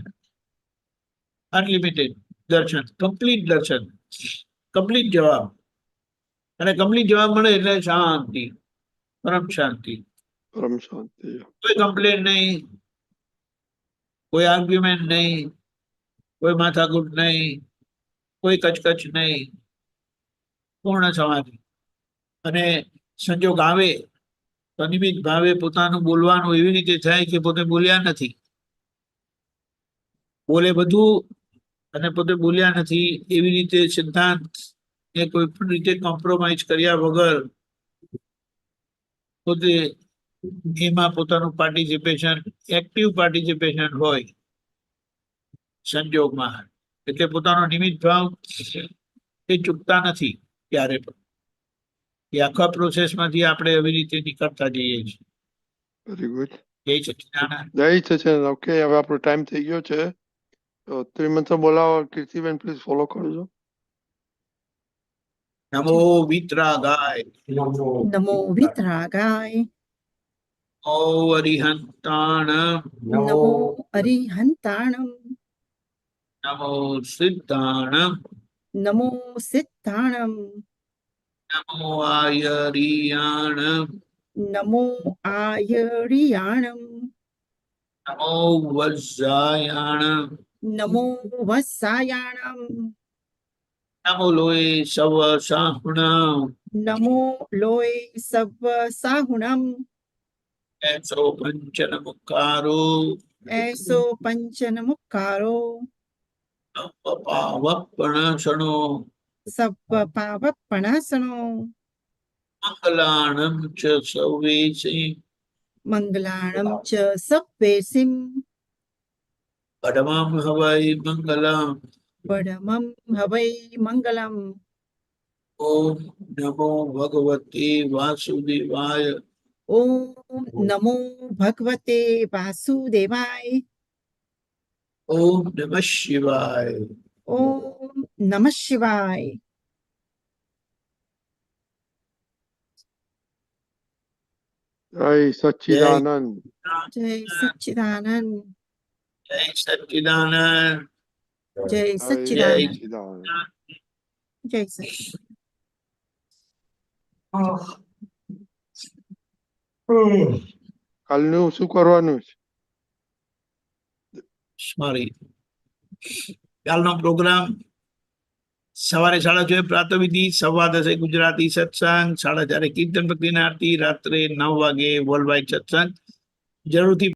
S5: અનલિમિટેડ દર્શન, કમ્પ્લીટ દર્શન, કમ્પ્લીટ જવાબ. અને કમ્પ્લીટ જવાબ મળે એટલે શાંતિ, પરમ શાંતિ.
S2: પરમ શાંતિ.
S5: કોઈ કમ્પ્લેન નહીં, કોઈ આર્ગ્યુમેન્ટ નહીં, કોઈ માથાકૂટ નહીં, કોઈ કચકચ નહીં, પૂર્ણ સમાધિ. અને સંજોગ આવે તો નિમિત્ત ભાવે પોતાનું બોલવાનું એવી રીતે થાય કે પોતે બોલ્યા નથી, બોલે બધું અને પોતે બોલ્યા નથી, એવી રીતે સિદ્ધાંત એ કોઈ પણ રીતે કોમ્પ્રોમાઇઝ કર્યા વગર પોતે એમાં પોતાનું પાર્ટિસિપેશન, એક્ટિવ પાર્ટિસિપેશન હોય સંજોગમાં, એટલે પોતાનો નિમિત્ત ભાવ એ ચૂકતા નથી ક્યારે પણ. એ આખા પ્રોસેસમાંથી આપણે એવી રીતે નીકળતા જઈએ છીએ.
S2: Very good.
S5: જય સચ્ચિદાનંદ.
S2: જય સચ્ચિદાનંદ. ઓકે, હવે આપણો ટાઈમ થઈ ગયો છે. તો ત્રિમંત્ર બોલાવો કીર્તિબેન પ્લીઝ ફોલો કરજો.
S5: નમો વિતરાગાય
S6: નમો વિતરાગાય
S5: ઓ અરિહંતાણ
S6: નમો અરિહંતાણમ
S5: નમો સિદ્ધાણ
S6: નમો સિદ્ધાણમ
S5: નમો આયરિયાણ
S6: નમો આયરિયાણમ
S5: નમો વજ્જાયાણ
S6: નમો વત્સાયાણમ
S5: નમો લોય સવ સાહુણ
S6: નમો લોય સવ સાહુણમ
S5: એસો પંચન મુકારો
S6: એસો પંચન મુક્કારો
S5: પાવપણસણો
S6: સવ પાવપણાસનો
S5: મંગલાણમ ચ સૌવેસી
S6: મંગલાણમ ચ સવ્વેસિમ
S5: પડમમ હવૈ મંગલમ
S6: વડમમ હવૈ મંગલમ
S5: ઓમ નમો ભગવતે વાસુદેવાય
S6: ઓમ નમો ભગવતે વાસુદેવાય
S5: ઓમ નમઃ શિવાય
S6: ઓમ નમઃ શિવાય
S2: જય સચ્ચિદાનંદ.
S6: જય સચ્ચિદાનંદ
S5: જય સચ્ચિદાનંદ
S6: જય
S2: જય
S6: સચ્ચિદાનંદ
S2: સચ્ચિદાનંદ.
S6: જય સચ્ચિદાનંદ
S2: કાલનું શું કરવાનું છે?
S5: સોરી કાલનો પ્રોગ્રામ સવારે 6:30 પ્રાતઃવિધિ, 10:15 ગુજરાતી સત્સંગ, 4:30 કીર્તન ભક્તિની આરતી, રાત્રે 9 વાગે વર્લ્ડ વાઇડ સત્સંગ. જરૂરથી